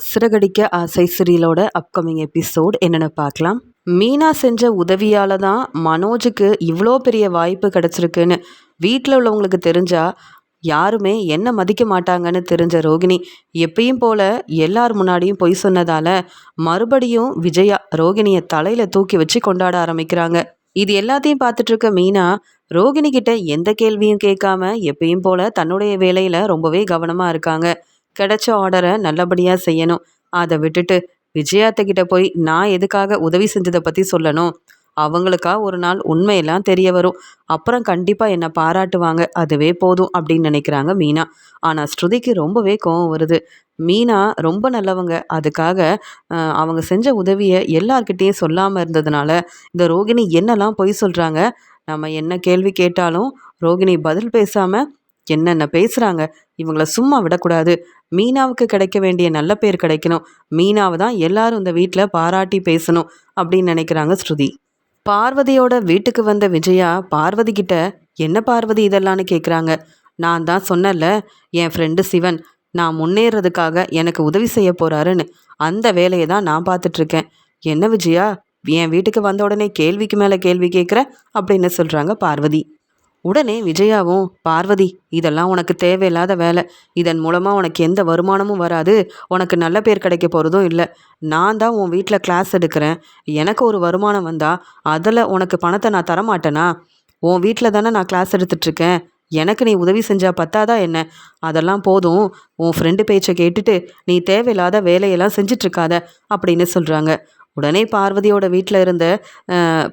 சிறகடிக்க ஆசை சீரியலோட upcoming episode என்னென்னு பார்க்கலாம். மீனா செஞ்ச உதவியால் தான் மனோஜுக்கு இவ்வளோ பெரிய வாய்ப்பு கிடச்சிருக்குன்னு வீட்டில் உள்ளவங்களுக்கு தெரிஞ்சா யாருமே என்ன மதிக்க மாட்டாங்கன்னு தெரிஞ்ச ரோகிணி எப்பயும் போல எல்லார் முன்னாடியும் பொய் சொன்னதால மறுபடியும் விஜயா ரோகிணியை தலையில் தூக்கி வச்சு கொண்டாட ஆரம்பிக்கிறாங்க. இது எல்லாத்தையும் பார்த்துட்டு இருக்க மீனா ரோகிணி கிட்ட எந்த கேள்வியும் கேட்காம எப்பயும் போல தன்னுடைய வேலையில் ரொம்பவே கவனமாக இருக்காங்க. கிடைச்ச ஆர்டரை நல்லபடியாக செய்யணும். அதை விட்டுட்டு விஜயாத்த கிட்ட போய் நான் எதுக்காக உதவி செஞ்சதை பற்றி சொல்லணும். அவங்களுக்கா ஒரு நாள் உண்மையெல்லாம் தெரிய வரும். அப்புறம் கண்டிப்பாக என்னை பாராட்டுவாங்க. அதுவே போதும் அப்படின்னு நினைக்கிறாங்க மீனா. ஆனால் ஸ்ருதிக்கு ரொம்பவே கோவம் வருது. மீனா ரொம்ப நல்லவங்க. அதுக்காக அவங்க செஞ்ச உதவியை எல்லார்கிட்டேயும் சொல்லாமல் இருந்ததுனால இந்த ரோகிணி என்னெல்லாம் பொய் சொல்கிறாங்க. நம்ம என்ன கேள்வி கேட்டாலும் ரோகிணி பதில் பேசாமல் என்னென்ன பேசுகிறாங்க. இவங்கள சும்மா விடக்கூடாது. மீனாவுக்கு கிடைக்க வேண்டிய நல்ல பேர் கிடைக்கணும். மீனாவை தான் எல்லாரும் இந்த வீட்டில் பாராட்டி பேசணும் அப்படின்னு நினைக்கிறாங்க ஸ்ருதி. பார்வதியோட வீட்டுக்கு வந்த விஜயா பார்வதி கிட்ட என்ன பார்வதி இதெல்லாம்னு கேட்குறாங்க. நான் தான் சொன்னல என் ஃப்ரெண்டு சிவன் நான் முன்னேறதுக்காக எனக்கு உதவி செய்ய போகிறாருன்னு. அந்த வேலையை தான் நான் பார்த்துட்ருக்கேன். என்ன விஜயா என் வீட்டுக்கு வந்த உடனே கேள்விக்கு மேலே கேள்வி கேட்குற அப்படின்னு சொல்கிறாங்க பார்வதி. உடனே விஜயாவும் பார்வதி இதெல்லாம் உனக்கு தேவையில்லாத வேலை. இதன் மூலமாக உனக்கு எந்த வருமானமும் வராது. உனக்கு நல்ல பேர் கிடைக்க போகிறதும் இல்லை. நான் தான் உன் வீட்டில் கிளாஸ் எடுக்கிறேன். எனக்கு ஒரு வருமானம் வந்தால் அதில் உனக்கு பணத்தை நான் தரமாட்டேனா? உன் வீட்டில் தானே நான் கிளாஸ் எடுத்துட்ருக்கேன். எனக்கு நீ உதவி செஞ்சால் பத்தாதா என்ன? அதெல்லாம் போதும். உன் ஃப்ரெண்டு பேச்சை கேட்டுட்டு நீ தேவையில்லாத வேலையெல்லாம் செஞ்சிட்ருக்காத அப்படின்னு சொல்கிறாங்க. உடனே பார்வதியோட வீட்டில் இருந்த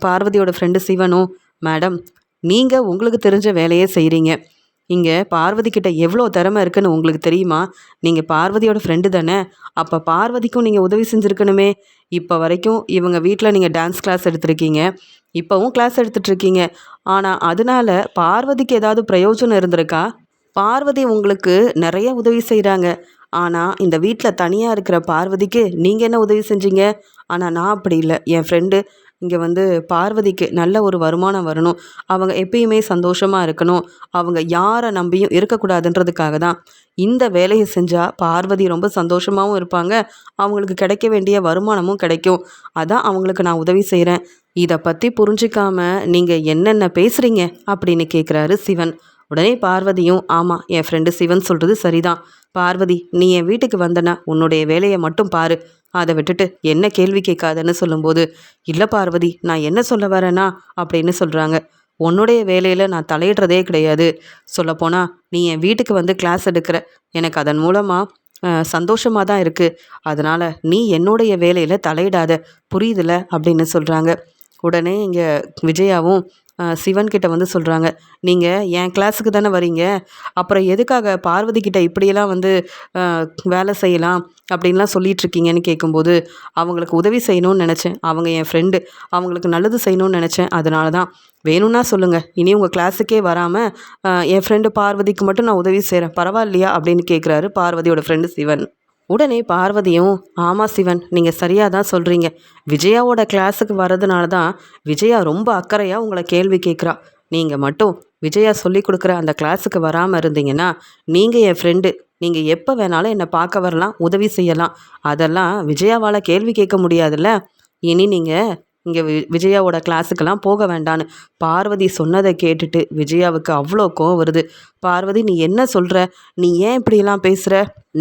பார்வதியோட ஃப்ரெண்டு சிவனும் மேடம் நீங்கள் உங்களுக்கு தெரிஞ்ச வேலையே செய்கிறீங்க. இங்கே பார்வதி கிட்ட எவ்வளோ திறமை இருக்குன்னு உங்களுக்கு தெரியுமா? நீங்கள் பார்வதியோட ஃப்ரெண்டு தானே. அப்போ பார்வதிக்கும் நீங்கள் உதவி செஞ்சுருக்கணுமே. இப்போ வரைக்கும் இவங்க வீட்டில் நீங்கள் டான்ஸ் கிளாஸ் எடுத்திருக்கீங்க. இப்போவும் கிளாஸ் எடுத்துட்ருக்கீங்க. ஆனால் அதனால பார்வதிக்கு ஏதாவது பிரயோஜனம் இருந்திருக்கா? பார்வதி உங்களுக்கு நிறைய உதவி செய்கிறாங்க. ஆனால் இந்த வீட்டில் தனியாக இருக்கிற பார்வதிக்கு நீங்கள் என்ன உதவி செஞ்சீங்க? ஆனால் நான் அப்படி இல்லை. என் ஃப்ரெண்டு இங்கே பார்வதிக்கு நல்ல ஒரு வருமானம் வரணும். அவங்க எப்பயுமே சந்தோஷமாக இருக்கணும். அவங்க யாரை நம்பியும் இருக்கக்கூடாதுன்றதுக்காக தான் இந்த வேலையை செஞ்சால் பார்வதி ரொம்ப சந்தோஷமாகவும் இருப்பாங்க. அவங்களுக்கு கிடைக்க வேண்டிய வருமானமும் கிடைக்கும். அதான் அவங்களுக்கு நான் உதவி செய்கிறேன். இதை பற்றி புரிஞ்சிக்காம நீங்கள் என்னென்ன பேசுகிறீங்க அப்படின்னு கேட்குறாரு சிவன். உடனே பார்வதியும் ஆமாம் என் ஃப்ரெண்டு சிவன் சொல்கிறது சரிதான். பார்வதி நீ என் வீட்டுக்கு வந்தனா உன்னுடைய வேலையை மட்டும் பாரு. அதை விட்டுட்டு என்ன கேள்வி கேட்காதன்னு சொல்லும்போது இல்லை பார்வதி நான் என்ன சொல்ல வரேனா அப்படின்னு சொல்கிறாங்க. உன்னுடைய வேலையில் நான் தலையிடுறதே கிடையாது. சொல்லப்போனால் நீ என் வீட்டுக்கு கிளாஸ் எடுக்கிற. எனக்கு அதன் மூலமாக சந்தோஷமாக தான் இருக்குது. அதனால் நீ என்னுடைய வேலையில் தலையிடாத. புரியுதுல அப்படின்னு சொல்கிறாங்க. உடனே இங்கே விஜயாவும் சிவன்கிட்ட சொல்கிறாங்க. நீங்கள் என் கிளாஸுக்கு தானே வரீங்க. அப்புறம் எதுக்காக பார்வதி கிட்ட இப்படியெல்லாம் வேலை செய்யலாம் அப்படின்லாம் சொல்லிகிட்ருக்கீங்கன்னு கேட்கும்போது அவங்களுக்கு உதவி செய்யணும்னு நினச்சேன். அவங்க என் ஃப்ரெண்டு. அவங்களுக்கு நல்லது செய்யணும்னு நினச்சேன். அதனால தான் வேணும்னா சொல்லுங்கள். இனி உங்கள் கிளாஸுக்கே வராமல் என் ஃப்ரெண்டு பார்வதிக்கு மட்டும் நான் உதவி செய்கிறேன். பரவாயில்லையா அப்படின்னு கேட்குறாரு பார்வதியோட ஃப்ரெண்டு சிவன். உடனே பார்வதியும் ஆமாம் சிவன் நீங்கள் சரியாக தான் சொல்கிறீங்க. விஜயாவோட கிளாஸுக்கு வர்றதுனால தான் விஜயா ரொம்ப அக்கறையாக உங்களை கேள்வி கேட்குறா. நீங்கள் மட்டும் விஜயா சொல்லி கொடுக்குற அந்த கிளாஸுக்கு வராமல் இருந்தீங்கன்னா நீங்கள் என் ஃப்ரெண்டு. நீங்கள் எப்போ வேணாலும் என்னை பார்க்க வரலாம், உதவி செய்யலாம். அதெல்லாம் விஜயாவால் கேள்வி கேட்க முடியாதுல்ல. இனி நீங்கள் இங்கே விஜயாவோட கிளாஸுக்கெல்லாம் போக வேண்டான்னு பார்வதி சொன்னதை கேட்டுட்டு விஜயாவுக்கு அவ்வளோ கோவம் வருது. பார்வதி நீ என்ன சொல்கிற? நீ ஏன் இப்படியெல்லாம் பேசுகிற?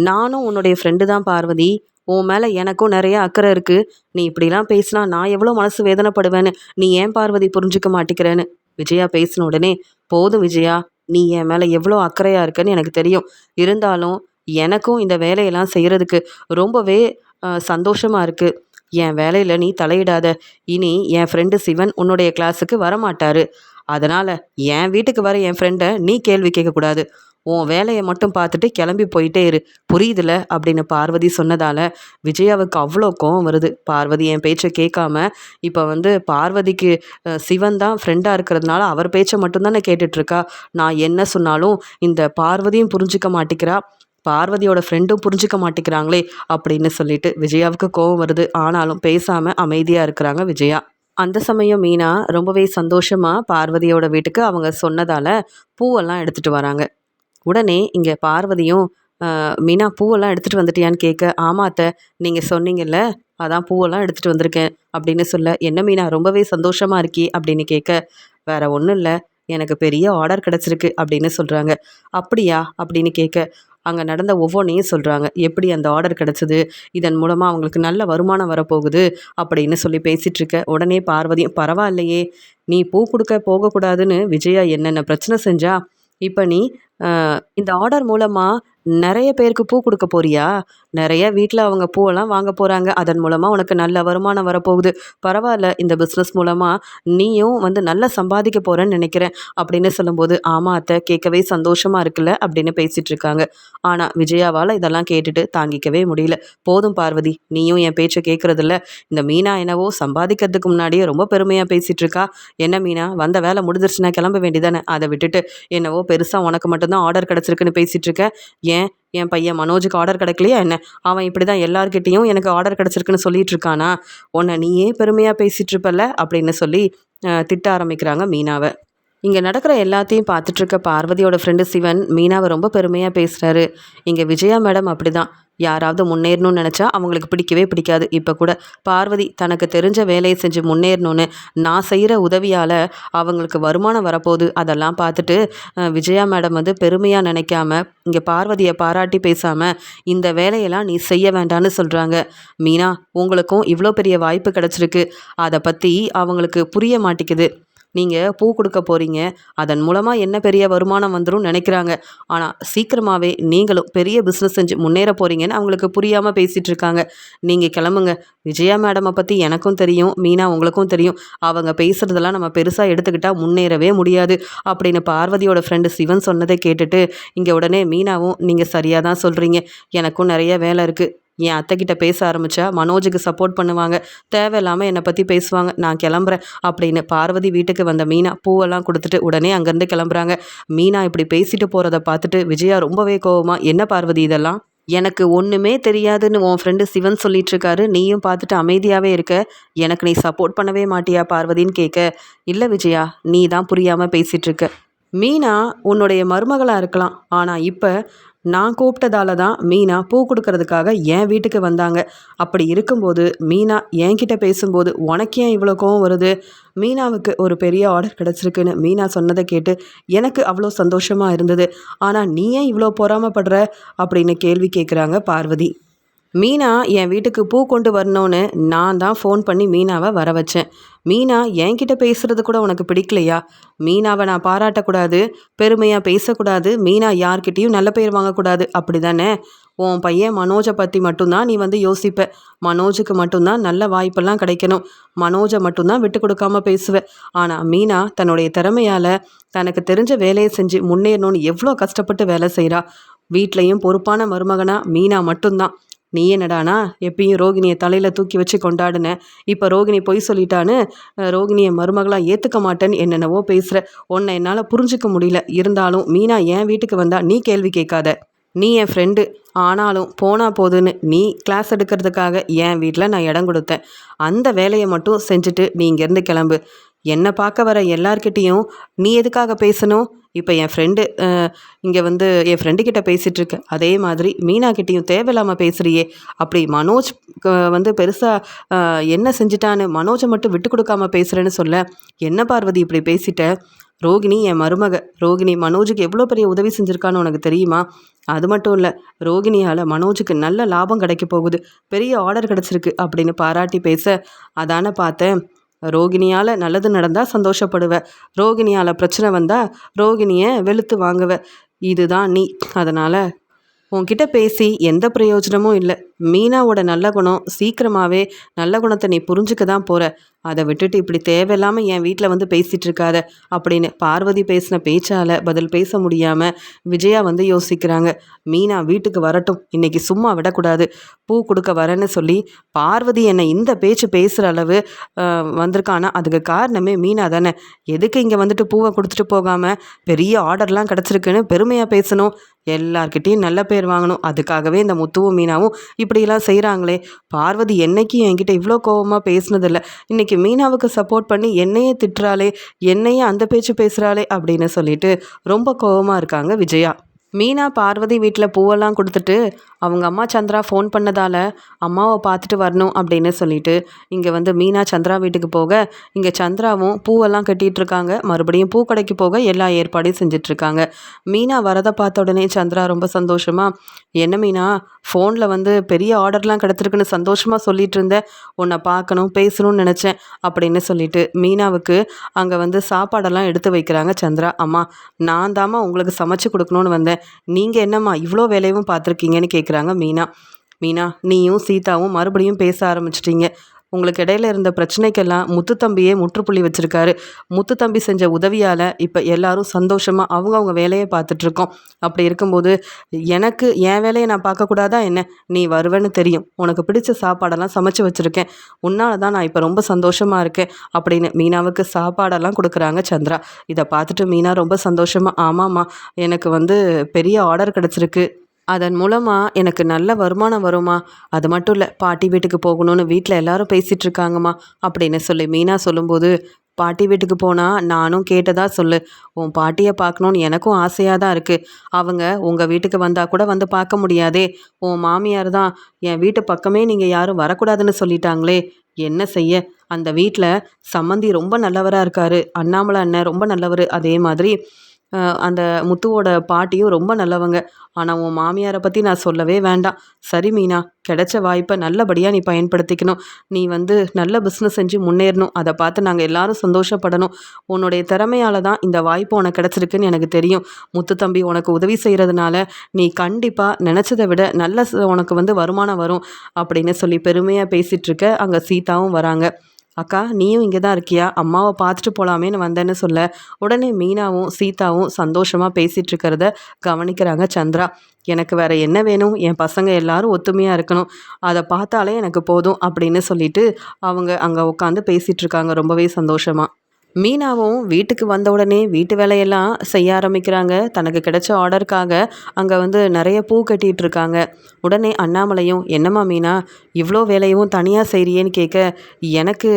நானும் உன்னுடைய ஃப்ரெண்டு தான் பார்வதி. உன் மேலே எனக்கும் நிறைய அக்கறை இருக்குது. நீ இப்படிலாம் பேசினா நான் எவ்வளோ மனசு வேதனைப்படுவேன்னு நீ ஏன் பார்வதி புரிஞ்சுக்க மாட்டேங்கிறேன்னு விஜயா பேசின உடனே போதும் விஜயா, நீ என் மேலே எவ்வளோ அக்கறையாக இருக்குன்னு எனக்கு தெரியும். இருந்தாலும் எனக்கும் இந்த வேலையெல்லாம் செய்கிறதுக்கு ரொம்பவே சந்தோஷமாக இருக்குது. என் வேலையில் நீ தலையிடாத. இனி என் ஃப்ரெண்டு சிவன் உன்னுடைய கிளாஸுக்கு வரமாட்டார். அதனால் என் வீட்டுக்கு வர என் ஃப்ரெண்டை நீ கேள்வி கேட்கக்கூடாது. உன் வேலையை மட்டும் பார்த்துட்டு கிளம்பி போயிட்டே இரு. புரியுதுல அப்படின்னு பார்வதி சொன்னதால் விஜயாவுக்கு அவ்வளோ கோவம் வருது. பார்வதி என் பேச்சை கேட்காம இப்போ பார்வதிக்கு சிவன் தான் ஃப்ரெண்டாக இருக்கிறதுனால அவர் பேச்சை மட்டும்தானே கேட்டுட்ருக்கா. நான் என்ன சொன்னாலும் இந்த பார்வதியும் புரிஞ்சிக்க மாட்டேங்கிறா. பார்வதியோட ஃப்ரெண்டும் புரிஞ்சிக்க மாட்டேங்கிறாங்களே அப்படின்னு சொல்லிட்டு விஜயாவுக்கு கோவம் வருது. ஆனாலும் பேசாமல் அமைதியாக இருக்கிறாங்க விஜயா. அந்த சமயம் மீனா ரொம்பவே சந்தோஷமாக பார்வதியோட வீட்டுக்கு அவங்க சொன்னதால் பூவெல்லாம் எடுத்துகிட்டு வராங்க. உடனே இங்கே பார்வதியும் மீனா பூவெல்லாம் எடுத்துகிட்டு வந்துட்டியான்னு கேட்க, ஆமா அத்தை, நீங்கள் சொன்னீங்கல்ல, அதான் பூவெல்லாம் எடுத்துகிட்டு வந்திருக்கேன் அப்படின்னு சொல்ல, என்ன மீனா ரொம்பவே சந்தோஷமாக இருக்கி அப்படின்னு கேட்க, வேற ஒன்றும் இல்லை, எனக்கு பெரிய ஆர்டர் கிடச்சிருக்கு அப்படின்னு சொல்கிறாங்க. அப்படியா அப்படின்னு கேட்க, அங்கே நடந்த ஒவ்வொன்றையும் சொல்கிறாங்க. எப்படி அந்த ஆர்டர் கிடச்சிது, இதன் மூலமாக அவங்களுக்கு நல்ல வருமானம் வரப்போகுது அப்படின்னு சொல்லி பேசிகிட்டு இருக்க, உடனே பார்வதியும், பரவாயில்லையே, நீ பூ கொடுக்க போகக்கூடாதுன்னு விஜயா என்னென்ன பிரச்சனை செஞ்சா, இப்போ நீ இந்த ஆர்டர் மூலமாக நிறைய பேருக்கு பூ கொடுக்க போறியா, நிறைய வீட்டில் அவங்க பூவெல்லாம் வாங்க போகிறாங்க, அதன் மூலமாக உனக்கு நல்ல வருமானம் வரப்போகுது, பரவாயில்ல, இந்த பிஸ்னஸ் மூலமாக நீயும் வந்து நல்லா சம்பாதிக்க போகிறேன்னு நினைக்கிறேன் அப்படின்னு சொல்லும்போது, ஆமாம் அத்தை, கேட்கவே சந்தோஷமாக இருக்குல்ல அப்படின்னு பேசிகிட்டு இருக்காங்க. ஆனால் விஜயாவால் இதெல்லாம் கேட்டுட்டு தாங்கிக்கவே முடியல. போதும் பார்வதி, நீயும் என் பேச்சை கேட்குறதில்ல, இந்த மீனா என்னவோ சம்பாதிக்கிறதுக்கு முன்னாடியே ரொம்ப பெருமையாக பேசிகிட்டு இருக்கா. என்ன மீனா, வந்த வேலை முடிஞ்சிருச்சுன்னா கிளம்ப வேண்டியதானே, அதை விட்டுட்டு என்னவோ பெருசாக உனக்கு மட்டும்தான் ஆர்டர் கிடச்சிருக்குன்னு பேசிகிட்டு இருக்க. ஏன் என் பையன் மனோஜுக்கு ஆர்டர் கிடைக்கலையா என்ன, அவன் இப்படி தான் எல்லார்கிட்டேயும் எனக்கு ஆர்டர் கிடச்சிருக்குன்னு சொல்லிட்டு இருக்கானா, உன்னை நீயே பெருமையாக பேசிகிட்டு இருப்பல்ல அப்படின்னு சொல்லி திட்ட ஆரம்பிக்கிறாங்க மீனாவை. இங்கே நடக்கிற எல்லாத்தையும் பார்த்துட்ருக்க பார்வதியோட ஃப்ரெண்டு சிவன் மீனாவை ரொம்ப பெருமையாக பேசுகிறாரு. இங்கே விஜயா மேடம் அப்படி தான், யாராவது முன்னேறணும்னு நினச்சா அவங்களுக்கு பிடிக்கவே பிடிக்காது. இப்போ கூட பார்வதி தனக்கு தெரிஞ்ச வேலையை செஞ்சு முன்னேறணும்னு நான் செய்கிற உதவியால் அவங்களுக்கு வருமானம் வரப்போகுது, அதெல்லாம் பார்த்துட்டு விஜயா மேடம் வந்து பெருமையாக நினைக்காம இங்கே பார்வதியை பாராட்டி பேசாமல் இந்த வேலையெல்லாம் நீ செய்ய வேண்டான்னு சொல்கிறாங்க. மீனா, உங்களுக்கும் இவ்வளோ பெரிய வாய்ப்பு கிடச்சிருக்கு, அதை பற்றி அவங்களுக்கு புரிய மாட்டேங்குது. நீங்கள் பூ கொடுக்க போகிறீங்க, அதன் மூலமாக என்ன பெரிய வருமானம் வந்துடும் நினைக்கிறாங்க, ஆனால் சீக்கிரமாகவே நீங்களும் பெரிய பிஸ்னஸ் செஞ்சு முன்னேற போகிறீங்கன்னு அவங்களுக்கு புரியாமல் பேசிகிட்டு இருக்காங்க. நீங்கள் கிளம்புங்க. விஜயா மேடமை பற்றி எனக்கும் தெரியும், மீனா உங்களுக்கும் தெரியும், அவங்க பேசுகிறதெல்லாம் நம்ம பெருசாக எடுத்துக்கிட்டால் முன்னேறவே முடியாது அப்படின்னு பார்வதியோட ஃப்ரெண்டு சிவன் சொன்னதை கேட்டுட்டு இங்கே உடனே மீனாவும், நீங்கள் சரியாக தான் சொல்கிறீங்க, எனக்கும் நிறைய வேலை இருக்குது, என் அத்தைக்கிட்ட பேச ஆரம்பித்தா மனோஜுக்கு சப்போர்ட் பண்ணுவாங்க, தேவையில்லாமல் என்னை பற்றி பேசுவாங்க, நான் கிளம்புறேன் அப்படின்னு பார்வதி வீட்டுக்கு வந்த மீனா பூவெல்லாம் கொடுத்துட்டு உடனே அங்கேருந்து கிளம்புறாங்க. மீனா இப்படி பேசிட்டு போகிறத பார்த்துட்டு விஜயா ரொம்பவே கோவமா, என்ன பார்வதி இதெல்லாம், எனக்கு ஒன்றுமே தெரியாதுன்னு உன் ஃப்ரெண்டு சிவன் சொல்லிட்டு இருக்காரு, நீயும் பார்த்துட்டு அமைதியாகவே இருக்க, எனக்கு நீ சப்போர்ட் பண்ணவே மாட்டியா பார்வதின்னு கேட்க, இல்லை விஜயா, நீ தான் புரியாமல் பேசிகிட்டு இருக்க. மீனா உன்னுடைய மருமகளாக இருக்கலாம், ஆனால் இப்போ நான் கூப்பிட்டதால தான் மீனா பூ கொடுக்கறதுக்காக என் வீட்டுக்கு வந்தாங்க. அப்படி இருக்கும்போது மீனா என்கிட்ட பேசும்போது உனக்கு ஏன் இவ்வளோ கோவம் வருது? மீனாவுக்கு ஒரு பெரிய ஆர்டர் கிடச்சிருக்குன்னு மீனா சொன்னதை கேட்டு எனக்கு அவ்வளோ சந்தோஷமாக இருந்தது, ஆனால் நீ ஏன் இவ்வளோ பொறாமப்படுற அப்படின்னு கேள்வி கேட்குறாங்க பார்வதி. மீனா என் வீட்டுக்கு பூ கொண்டு வரணும்னு நான் தான் ஃபோன் பண்ணி மீனாவை வர வச்சேன். மீனா என்கிட்ட பேசுகிறது கூட உனக்கு பிடிக்கலையா? மீனாவை நான் பாராட்டக்கூடாது, பெருமையாக பேசக்கூடாது, மீனா யார்கிட்டேயும் நல்ல பேர் வாங்கக்கூடாது, அப்படி தானே? உன் பையன் மனோஜை பற்றி மட்டும்தான் நீ வந்து யோசிப்ப, மனோஜுக்கு மட்டும்தான் நல்ல வாய்ப்பெல்லாம் கிடைக்கணும், மனோஜை மட்டும்தான் விட்டு கொடுக்காம பேசுவ. ஆனால் மீனா தன்னுடைய திறமையால் தனக்கு தெரிஞ்ச வேலையை செஞ்சு முன்னேறணும்னு எவ்வளோ கஷ்டப்பட்டு வேலை செய்கிறா. வீட்லேயும் பொறுப்பான மருமகனா மீனா மட்டும்தான். நீ என்னடானா எப்பயும் ரோகிணியை தலையில் தூக்கி வச்சு கொண்டாடுன, இப்போ ரோகிணி பொய் சொல்லிட்டான்னு ரோகிணியை மருமகளாக ஏற்றுக்க மாட்டேன்னு என்னென்னவோ பேசுகிற, உன்னை என்னால் புரிஞ்சிக்க முடியல. இருந்தாலும் மீனா என் வீட்டுக்கு வந்தால் நீ கேள்வி கேட்காத. நீ என் ஃப்ரெண்டு, ஆனாலும் போனால் போதுன்னு நீ கிளாஸ் எடுக்கிறதுக்காக என் வீட்டில் நான் இடம் கொடுத்தேன். அந்த வேலையை மட்டும் செஞ்சுட்டு நீ இங்கேருந்து கிளம்பு. என்னை பார்க்க வர எல்லார்கிட்டேயும் நீ எதுக்காக பேசணும்? இப்போ என் ஃப்ரெண்டு இங்கே வந்து என் ஃப்ரெண்டுக்கிட்ட பேசிகிட்ருக்க, அதே மாதிரி மீனாக்கிட்டேயும் தேவையில்லாமல் பேசுகிறியே. அப்படி மனோஜ் வந்து பெருசாக என்ன செஞ்சிட்டான்னு மனோஜை மட்டும் விட்டு கொடுக்காம பேசுகிறேன்னு சொல்ல, என்ன பார்வதி இப்படி பேசிட்ட? ரோகிணி என் மருமக, ரோகிணி மனோஜுக்கு எவ்வளோ பெரிய உதவி செஞ்சுருக்கான்னு உனக்கு தெரியுமா? அது மட்டும் இல்லை, ரோகிணியால் மனோஜுக்கு நல்ல லாபம் கிடைக்க போகுது, பெரிய ஆர்டர் கிடச்சிருக்கு அப்படின்னு பாராட்டி பேச, அதானே பார்த்தேன், ரோகிணியால் நல்லது நடந்தால் சந்தோஷப்படுவ, ரோகிணியால் பிரச்சனை வந்தால் ரோகிணியை வெளுத்து வாங்குவ, இதுதான் நீ. அதனால் உன்கிட்ட பேசி எந்த பிரயோஜனமும் இல்லை. மீனாவோட நல்ல குணம் சீக்கிரமாகவே நல்ல குணத்தை நீ புரிஞ்சுக்க தான் போகிற, அதை விட்டுட்டு இப்படி தேவையில்லாமல் என் வீட்டில் வந்து பேசிகிட்டு இருக்காத அப்படின்னு பார்வதி பேசின பேச்சால் பதில் பேச முடியாமல் விஜயா வந்து யோசிக்கிறாங்க. மீனா வீட்டுக்கு வரட்டும், இன்றைக்கி சும்மா விடக்கூடாது, பூ கொடுக்க வரேன்னு சொல்லி பார்வதி என்னை இந்த பேச்சு பேசுகிற அளவு வந்திருக்கானா அதுக்கு காரணமே மீனா தானே. எதுக்கு இங்கே வந்துட்டு பூவை கொடுத்துட்டு போகாமல் பெரிய ஆர்டர்லாம் கிடச்சிருக்குன்னு பெருமையாக பேசணும், எல்லார்கிட்டேயும் நல்ல பேர் வாங்கணும், அதுக்காகவே இந்த முத்துவும் மீனாவும் இப்படியெல்லாம் செய்கிறாங்களே. பார்வதி என்னைக்கும் என்கிட்ட இவ்வளோ கோபமாக பேசினதில்லை, இன்றைக்கி மீனாவுக்கு சப்போர்ட் பண்ணி என்னையே திட்டுறாளே, என்னையே அந்த பேச்சு பேசுகிறாளே அப்படின்னு சொல்லிட்டு ரொம்ப கோபமாக இருக்காங்க விஜயா. மீனா பார்வதி வீட்டில் பூவெல்லாம் கொடுத்துட்டு அவங்க அம்மா சந்திரா ஃபோன் பண்ணதால் அம்மாவை பார்த்துட்டு வரணும் அப்படின்னு சொல்லிட்டு இங்கே வந்து மீனா சந்திரா வீட்டுக்கு போக இங்கே சந்திராவும் பூவெல்லாம் கட்டிகிட்டு இருக்காங்க. மறுபடியும் பூ கடைக்கு போக எல்லா ஏற்பாடையும் செஞ்சிட்ருக்காங்க. மீனா வரதை பார்த்த உடனே சந்திரா ரொம்ப சந்தோஷமா, என்ன மீனா ஃபோனில் வந்து பெரிய ஆர்டர்லாம் கிடச்சிருக்குன்னு சந்தோஷமாக சொல்லிட்டு இருந்தேன், உன்னை பார்க்கணும் பேசணும்னு நினச்சேன் அப்படின்னு சொல்லிட்டு மீனாவுக்கு அங்கே வந்து சாப்பாடெல்லாம் எடுத்து வைக்கிறாங்க சந்திரா. அம்மா நான் தாம்மா உங்களுக்கு சமைச்சு கொடுக்கணும்னு வந்தேன், நீங்கள் என்னம்மா இவ்வளோ வேலையும் பார்த்துருக்கீங்கன்னு கேட்குறாங்க மீனா. மீனா நீயும் சீதாவும் மறுபடியும் பேச ஆரம்பிச்சிட்டீங்க. உங்களுக்கு இடையில இருந்த பிரச்சனைக்கெல்லாம் முத்துத்தம்பியே முற்றுப்புள்ளி வச்சுருக்காரு. முத்துத்தம்பி செஞ்ச உதவியால் இப்போ எல்லாரும் சந்தோஷமாக அவங்கவுங்க வேலையை பார்த்துட்ருக்கோம். அப்படி இருக்கும்போது எனக்கு என் வேலையை நான் பார்க்கக்கூடாதா என்ன? நீ வருவேன்னு தெரியும், உனக்கு பிடிச்ச சாப்பாடெல்லாம் சமைச்சு வச்சுருக்கேன், உன்னால தான் நான் இப்போ ரொம்ப சந்தோஷமாக இருக்கேன் அப்படின்னு மீனாவுக்கு சாப்பாடெல்லாம் கொடுக்குறாங்க சந்திரா. இதை பார்த்துட்டு மீனா ரொம்ப சந்தோஷமாக, ஆமாம்மா எனக்கு வந்து பெரிய ஆர்டர் கிடச்சிருக்கு, அதன் மூலமாக எனக்கு நல்ல வருமானம் வருமா, அது மட்டும் இல்லை பாட்டி வீட்டுக்கு போகணும்னு வீட்டில் எல்லாரும் பேசிகிட்டு இருக்காங்கம்மா அப்படின்னு சொல்லி மீனா சொல்லும்போது, பாட்டி வீட்டுக்கு போனால் நானும் கேட்டதா சொல்லு, உன் பாட்டியை பார்க்கணுன்னு எனக்கும் ஆசையாக தான் இருக்குது. அவங்க உங்கள் வீட்டுக்கு வந்தால் கூட வந்து பார்க்க முடியாதே, உன் மாமியார் தான் என் வீட்டு பக்கமே நீங்கள் யாரும் வரக்கூடாதுன்னு சொல்லிட்டாங்களே, என்ன செய்ய? அந்த வீட்டில் சம்மந்தி ரொம்ப நல்லவராக இருக்கார், அண்ணாமலை அண்ணன் ரொம்ப நல்லவர், அதே மாதிரி அந்த முத்துவோட பாட்டியும் ரொம்ப நல்லவங்க. ஆனால் உன் மாமியாரை பற்றி நான் சொல்லவே வேண்டாம். சரி மீனா, கிடைச்ச வாய்ப்பை நல்லபடியாக நீ பயன்படுத்திக்கணும். நீ வந்து நல்ல பிஸ்னஸ் செஞ்சு முன்னேறணும். அதை பார்த்து நாங்கள் எல்லாரும் சந்தோஷப்படணும். உன்னுடைய திறமையால் தான் இந்த வாய்ப்பு உனக்கு கிடச்சிருக்குன்னு எனக்கு தெரியும். முத்து தம்பி உனக்கு உதவி செய்கிறதுனால நீ கண்டிப்பாக நினச்சதை விட நல்ல உனக்கு வந்து வருமானம் வரும் அப்படின்னு சொல்லி பெருமையாக பேசிகிட்ருக்க அங்கே சீதாவும் வராங்க. அக்கா நீயும் இங்கே தான் இருக்கியா, அம்மாவை பார்த்துட்டு போகலாமேன்னு வந்தேன்னு சொல்ல உடனே மீனாவும் சீதாவும் சந்தோஷமாக பேசிகிட்டு இருக்கிறத கவனிக்கிறாங்க சந்திரா. எனக்கு வேறு என்ன வேணும், என் பசங்க எல்லாரும் ஒத்துமையாக இருக்கணும், அதை பார்த்தாலே எனக்கு போதும் அப்படின்னு சொல்லிட்டு அவங்க அங்கே உட்காந்து பேசிகிட்டு இருக்காங்க ரொம்பவே சந்தோஷமாக. மீனாவும் வீட்டுக்கு வந்த உடனே வீட்டு வேலையெல்லாம் செய்ய ஆரம்பிக்கிறாங்க. தனக்கு கிடைச்ச ஆர்டருக்காக அங்கே வந்து நிறைய பூ கட்டிகிட்டு இருக்காங்க. உடனே அண்ணாமலையும், என்னம்மா மீனா இவ்வளோ வேலையும் தனியாக செய்கிறியேன்னு கேட்க, எனக்கு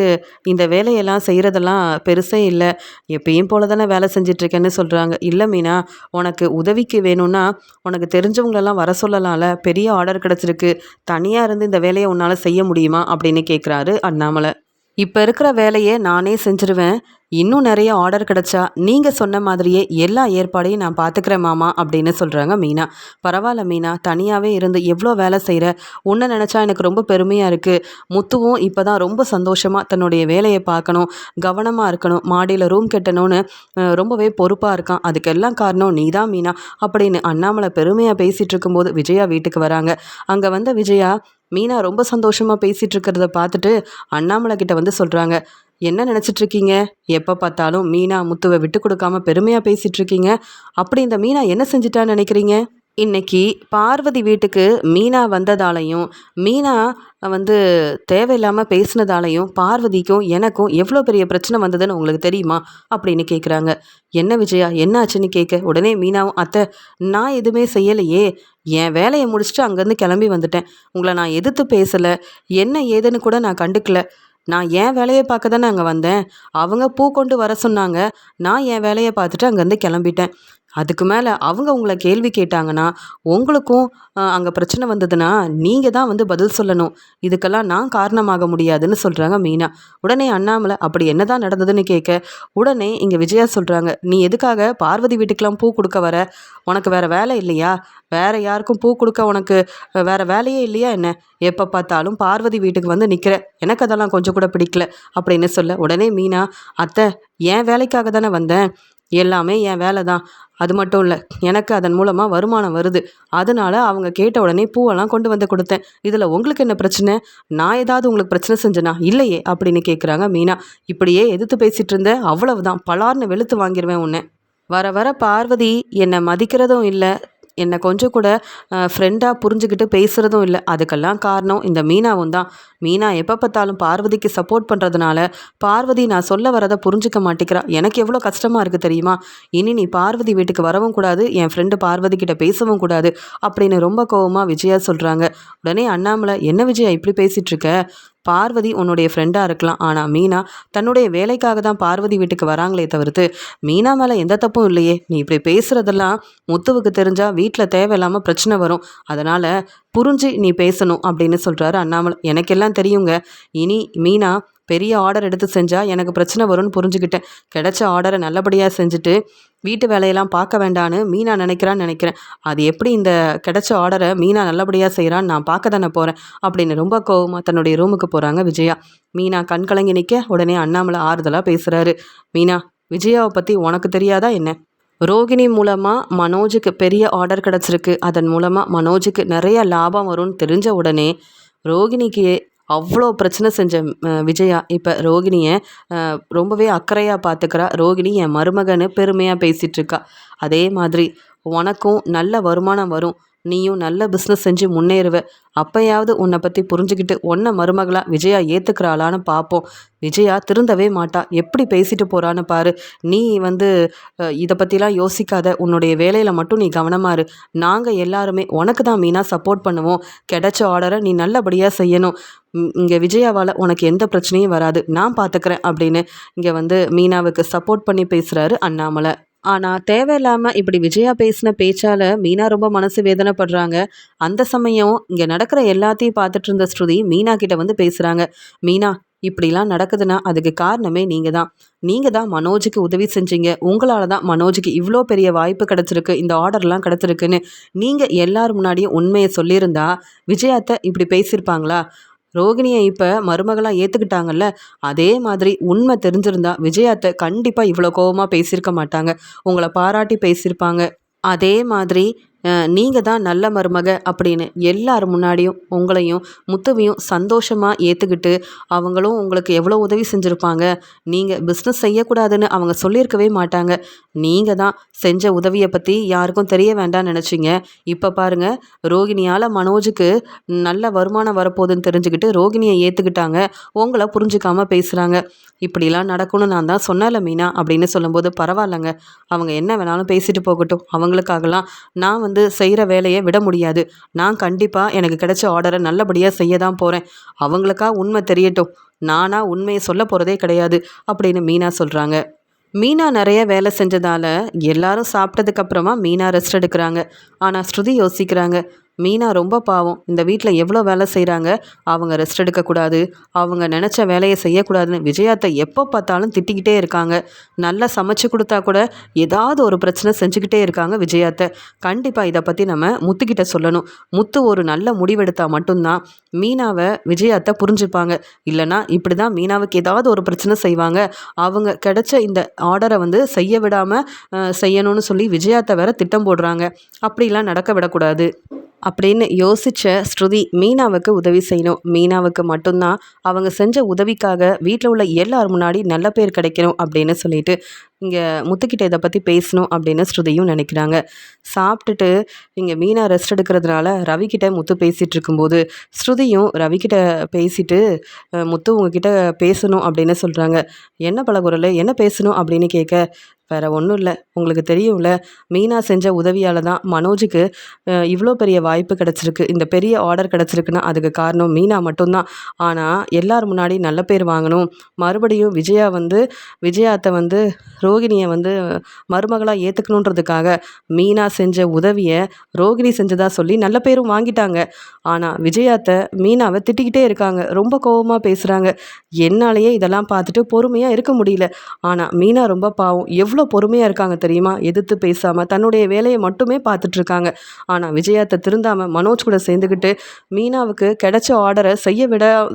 இந்த வேலையெல்லாம் செய்கிறதெல்லாம் பெருசே இல்லை, எப்பயும் போல தானே வேலை செஞ்சிட்ருக்கேன்னு சொல்கிறாங்க. இல்லை மீனா, உனக்கு உதவிக்கு வேணும்னா உனக்கு தெரிஞ்சவங்களெல்லாம் வர சொல்லலாம்ல, பெரிய ஆர்டர் கிடச்சிருக்கு, தனியாக இருந்து இந்த வேலையை உன்னால் செய்ய முடியுமா அப்படின்னு கேட்குறாரு அண்ணாமலை. இப்போ இருக்கிற வேலையை நானே செஞ்சுருவேன், இன்னும் நிறைய ஆர்டர் கிடச்சா நீங்கள் சொன்ன மாதிரியே எல்லா ஏற்பாடையும் நான் பார்த்துக்கிறேன் மாமா அப்படின்னு சொல்கிறாங்க மீனா. பரவாயில்ல மீனா, தனியாகவே இருந்து எவ்வளோ வேலை செய்கிற, உன்னை நினச்சா எனக்கு ரொம்ப பெருமையாக இருக்குது. முத்துவும் இப்போ தான் ரொம்ப சந்தோஷமாக தன்னுடைய வேலையை பார்க்கணும், கவனமாக இருக்கணும், மாடியில் ரூம் கட்டணும்னு ரொம்பவே பொறுப்பாக இருக்கான், அதுக்கெல்லாம் காரணம் நீ தான் மீனா அப்படின்னு அண்ணாமலை பெருமையாக பேசிகிட்டு இருக்கும்போது விஜயா வீட்டுக்கு வராங்க. அங்கே வந்த விஜயா மீனா ரொம்ப சந்தோஷமாக பேசிகிட்டு இருக்கிறத பார்த்துட்டு அண்ணாமலை கிட்ட வந்து சொல்கிறாங்க, என்ன நினச்சிட்ருக்கீங்க, எப்போ பார்த்தாலும் மீனா முத்துவை விட்டு கொடுக்காம பெருமையாக பேசிகிட்ருக்கீங்க, அப்படி இந்த மீனா என்ன செஞ்சிட்டான்னு நினைக்கிறீங்க? இன்னைக்கு பார்வதி வீட்டுக்கு மீனா வந்ததாலையும் மீனா வந்து தேவையில்லாமல் பேசினதாலையும் பார்வதிக்கும் எனக்கும் எவ்வளோ பெரிய பிரச்சனை வந்ததுன்னு உங்களுக்கு தெரியுமா அப்படின்னு கேட்குறாங்க. என்ன விஜயா என்ன ஆச்சுன்னு கேட்க உடனே மீனாவும், அத்தை நான் எதுவுமே செய்யலையே, என் வேலையை முடிச்சுட்டு அங்கேருந்து கிளம்பி வந்துட்டேன், உங்களை நான் எதிர்த்து பேசலை, என்ன ஏதுன்னு கூட நான் கண்டுக்கல, நான் என் வேலையை பார்க்க தானே அங்கே வந்தேன், அவங்க பூ கொண்டு வர சொன்னாங்க, நான் என் வேலையை பார்த்துட்டு அங்கேருந்து கிளம்பிட்டேன், அதுக்கு மேலே அவங்க உங்களை கேள்வி கேட்டாங்கன்னா உங்களுக்கும் அங்கே பிரச்சனை வந்ததுன்னா நீங்கள் தான் வந்து பதில் சொல்லணும், இதுக்கெல்லாம் நான் காரணமாக முடியாதுன்னு சொல்கிறாங்க மீனா. உடனே அண்ணாமலை அப்படி என்ன தான் நடந்ததுன்னு கேட்க உடனே இங்கே விஜயா சொல்கிறாங்க, நீ எதுக்காக பார்வதி வீட்டுக்கெலாம் பூ கொடுக்க வர, உனக்கு வேறு வேலை இல்லையா, வேறு யாருக்கும் பூ கொடுக்க உனக்கு வேறு வேலையே இல்லையா என்ன, எப்போ பார்த்தாலும் பார்வதி வீட்டுக்கு வந்து நிற்கிற, எனக்கு அதெல்லாம் கொஞ்சம் கூட பிடிக்கல அப்படின்னு சொல்ல உடனே மீனா, அத்தை என் வேலைக்காக தானே வந்தேன், எல்லாமே என் வேலை தான், அது மட்டும் இல்லை எனக்கு அதன் மூலமாக வருமானம் வருது, அதனால அவங்க கேட்ட உடனே பூவெல்லாம் கொண்டு வந்து கொடுத்தேன், இதில் உங்களுக்கு என்ன பிரச்சனை, நான் ஏதாவது உங்களுக்கு பிரச்சனை செஞ்சேனா இல்லையே அப்படின்னு கேட்குறாங்க மீனா. இப்படியே எதிர்த்து பேசிகிட்டு இருந்த அவ்வளவுதான், பலார்னு வெளுத்து வாங்கிடுவேன் உன்னை. வர வர பார்வதி என்னை மதிக்கிறதும் இல்லை, என்னை கொஞ்சம் கூட ஃப்ரெண்டாக புரிஞ்சுக்கிட்டு பேசுகிறதும் இல்லை, அதுக்கெல்லாம் காரணம் இந்த மீனாவும் தான். மீனா எப்போ பார்த்தாலும் பார்வதிக்கு சப்போர்ட் பண்ணுறதுனால பார்வதி நான் சொல்ல வரதை புரிஞ்சிக்க மாட்டேங்கிறா, எனக்கு எவ்வளோ கஷ்டமாக இருக்குது தெரியுமா, இனி நீ பார்வதி வீட்டுக்கு வரவும் கூடாது, என் ஃப்ரெண்டு பார்வதி கிட்ட பேசவும் கூடாது அப்படின்னு ரொம்ப கோவமாக விஜயா சொல்கிறாங்க. உடனே அண்ணாமலை, என்ன விஜயா இப்படி பேசிகிட்ருக்க, பார்வதி உன்னுடைய ஃப்ரெண்டாக இருக்கலாம், ஆனால் மீனா தன்னுடைய வேலைக்காக தான் பார்வதி வீட்டுக்கு வராங்களே தவிர்த்து மீனா மேலே எந்த தப்பும் இல்லையே. நீ இப்படி பேசுகிறதெல்லாம் முத்துவுக்கு தெரிஞ்சால் வீட்டில் தேவையில்லாமல் பிரச்சனை வரும். அதனால் புரிஞ்சு நீ பேசணும் அப்படின்னு சொல்கிறாரு அண்ணாமலை. எனக்கெல்லாம் தெரியுங்க. இனி மீனா பெரிய ஆர்டர் எடுத்து செஞ்சால் எனக்கு பிரச்சனை வரும்னு புரிஞ்சுக்கிட்டேன். கிடைச்ச ஆர்டரை நல்லபடியாக செஞ்சுட்டு வீட்டு வேலையெல்லாம் பார்க்க வேண்டான்னு மீனா நினைக்கிறான்னு நினைக்கிறேன். அது எப்படி இந்த கிடைச்ச ஆர்டரை மீனா நல்லபடியாக செய்கிறான்னு நான் பார்க்க தானே போகிறேன் அப்படின்னு ரொம்ப கோவமாக தன்னுடைய ரூமுக்கு போகிறாங்க விஜயா. மீனா கண் கலங்கி நிற்க உடனே அண்ணாமலை ஆறுதலாக பேசுகிறாரு. மீனா, விஜயாவை பற்றி உனக்கு தெரியாதா என்ன? ரோகிணி மூலமாக மனோஜுக்கு பெரிய ஆர்டர் கிடச்சிருக்கு. அதன் மூலமாக மனோஜுக்கு நிறைய லாபம் வரும்னு தெரிஞ்ச உடனே ரோகிணிக்கு அவ்வளோ பிரச்சனை செஞ்ச விஜயா இப்போ ரோகிணியை ரொம்பவே அக்கறையாக பார்த்துக்கிறா. ரோகிணி என் மருமகன்னு பெருமையாக பேசிகிட்ருக்கா. அதே மாதிரி உனக்கும் நல்ல வருமானம் வரும், நீயும் நல்ல பிஸ்னஸ் செஞ்சு முன்னேறுவ. அப்போயாவது உன்னை பற்றி புரிஞ்சுக்கிட்டு உன்னை மருமகளாக விஜயா ஏற்றுக்கிறாளான்னு பார்ப்போம். விஜயா திருந்தவே மாட்டா. எப்படி பேசிட்டு போகிறான்னு பாரு. நீ இதை பற்றிலாம் யோசிக்காத, உன்னுடைய வேலையில் மட்டும் நீ கவனமாக இரு. நாங்கள் எல்லாருமே உனக்கு தான் மீனா சப்போர்ட் பண்ணுவோம். கிடைச்ச ஆர்டரை நீ நல்லபடியாக செய்யணும். இங்கே விஜயாவால் உனக்கு எந்த பிரச்சனையும் வராது, நான் பார்த்துக்கிறேன் அப்படின்னு இங்கே மீனாவுக்கு சப்போர்ட் பண்ணி பேசுகிறாரு அண்ணாமலை. ஆனால் தேவையில்லாமல் இப்படி விஜயா பேசின பேச்சால் மீனா ரொம்ப மனசு வேதனைப்படுறாங்க. அந்த சமயம் இங்கே நடக்கிற எல்லாத்தையும் பார்த்துட்டு இருந்த ஸ்ருதி மீனா கிட்ட பேசுகிறாங்க. மீனா, இப்படிலாம் நடக்குதுன்னா அதுக்கு காரணமே நீங்கள் தான் மனோஜுக்கு உதவி செஞ்சீங்க. உங்களால் தான் மனோஜுக்கு இவ்வளோ பெரிய வாய்ப்பு கிடச்சிருக்கு, இந்த ஆர்டர்லாம் கிடச்சிருக்குன்னு நீங்கள் எல்லார் முன்னாடியும் உண்மையை சொல்லியிருந்தா விஜயாத்தை இப்படி பேசியிருப்பாங்களா? ரோகிணியை இப்போ மருமகளாக ஏற்றுக்கிட்டாங்கல்ல, அதே மாதிரி உண்மை தெரிஞ்சிருந்தா விஜயாத்தை கண்டிப்பாக இவ்வளோ கோபமாக பேசியிருக்க மாட்டாங்க. உங்களை பாராட்டி பேசியிருப்பாங்க. அதே மாதிரி நீங்கள் தான் நல்ல மருமக அப்படின்னு எல்லார் முன்னாடியும் உங்களையும் முத்துவையும் சந்தோஷமாக ஏற்றுக்கிட்டு அவங்களும் உங்களுக்கு எவ்வளோ உதவி செஞ்சுருப்பாங்க. நீங்கள் பிஸ்னஸ் செய்யக்கூடாதுன்னு அவங்க சொல்லியிருக்கவே மாட்டாங்க. நீங்கள் தான் செஞ்ச உதவியை பற்றி யாருக்கும் தெரிய வேண்டாம்னு நினச்சிங்க. இப்போ பாருங்கள், ரோகிணியால் மனோஜுக்கு நல்ல வருமானம் வரப்போகுதுன்னு தெரிஞ்சுக்கிட்டு ரோகிணியை ஏற்றுக்கிட்டாங்க. உங்களை புரிஞ்சுக்காமல் பேசுகிறாங்க. இப்படிலாம் நடக்கும்னு நான் தான் சொன்னேன்ல மீனா அப்படின்னு சொல்லும்போது, பரவாயில்லைங்க, அவங்க என்ன வேணாலும் பேசிட்டு போகட்டும். அவங்களுக்காகலாம் நான் செய்கிற வேலையை விட முடியாது. நான் கண்டிப்பாக எனக்கு கிடைச்ச ஆர்டரை நல்லபடியாக செய்ய தான் போகிறேன். அவங்களுக்கா உண்மை தெரியட்டும், நானா உண்மையை சொல்ல போகிறதே கிடையாது அப்படின்னு மீனா சொல்கிறாங்க. மீனா நிறைய வேலை செஞ்சதால் எல்லாரும் சாப்பிட்டதுக்கப்புறமா மீனா ரெஸ்ட் எடுக்கிறாங்க. ஆனால் ஸ்ருதி யோசிக்கிறாங்க, மீனா ரொம்ப பாவம், இந்த வீட்டில் எவ்வளோ வேலை செய்கிறாங்க, அவங்க ரெஸ்ட் எடுக்கக்கூடாது, அவங்க நினச்ச வேலையை செய்யக்கூடாதுன்னு விஜயாத்தை எப்போ பார்த்தாலும் திட்டிக்கிட்டே இருக்காங்க. நல்லா சமைச்சு கொடுத்தா கூட ஏதாவது ஒரு பிரச்சனை செஞ்சுக்கிட்டே இருக்காங்க விஜயாத்தை. கண்டிப்பாக இதை பற்றி நம்ம முத்துக்கிட்ட சொல்லணும். முத்து ஒரு நல்ல முடிவெடுத்தால் மட்டும்தான் மீனாவை விஜயாத்தை புரிஞ்சுப்பாங்க. இல்லைனா இப்படி தான் மீனாவுக்கு ஏதாவது ஒரு பிரச்சனை செய்வாங்க. அவங்க கிடைச்ச இந்த ஆர்டரை செய்ய விடாமல் செய்யணும்னு சொல்லி விஜயாத்தை வேற திட்டம் போடுறாங்க. அப்படிலாம் நடக்க விடக்கூடாது அப்படின்னு யோசித்த ஸ்ருதி மீனாவுக்கு உதவி செய்யணும். மீனாவுக்கு மட்டும்தான் அவங்க செஞ்ச உதவிக்காக வீட்டில் உள்ள எல்லார் முன்னாடி நல்ல பேர் கிடைக்கணும் அப்படின்னு சொல்லிட்டு இங்கே முத்துக்கிட்ட இதை பற்றி பேசணும் அப்படின்னு ஸ்ருதியும் நினைக்கிறாங்க. சாப்பிட்டுட்டு இங்கே மீனா ரெஸ்ட் எடுக்கிறதுனால ரவிக்கிட்ட முத்து பேசிகிட்டு இருக்கும்போது ஸ்ருதியும் ரவிக்கிட்ட பேசிட்டு, முத்து உங்ககிட்ட பேசணும் அப்படின்னு சொல்கிறாங்க. என்ன பலகுரல், என்ன பேசணும் அப்படின்னு கேட்க, வேறு ஒன்றும் இல்லை, உங்களுக்கு தெரியும்ல, மீனா செஞ்ச உதவியால் தான் மனோஜுக்கு இவ்வளோ பெரிய வாய்ப்பு கிடச்சிருக்கு, இந்த பெரிய ஆர்டர் கிடச்சிருக்குன்னா அதுக்கு காரணம் மீனா மட்டும்தான். ஆனால் எல்லார் முன்னாடி நல்ல பேர் வாங்கணும், மறுபடியும் விஜயாத்தை ரோகிணியை மருமகளாக ஏற்றுக்கணுன்றதுக்காக மீனா செஞ்ச உதவியை ரோகிணி செஞ்சதாக சொல்லி நல்ல பேரும் வாங்கிட்டாங்க. ஆனால் விஜயாத்தை மீனாவை திட்டிக்கிட்டே இருக்காங்க, ரொம்ப கோபமாக பேசுகிறாங்க. என்னாலேயே இதெல்லாம் பார்த்துட்டு பொறுமையாக இருக்க முடியல. ஆனால் மீனா ரொம்ப பாவம், எவ்வளோ பொறுமையாக இருக்காங்க தெரியுமா, எதிர்த்து பேசாமல் தன்னுடைய வேலையை மட்டுமே பார்த்துட்ருக்காங்க. ஆனால் விஜயாத்தை திருந்தாமல் மனோஜ் கூட சேர்ந்துக்கிட்டு மீனாவுக்கு கிடைச்ச ஆர்டரை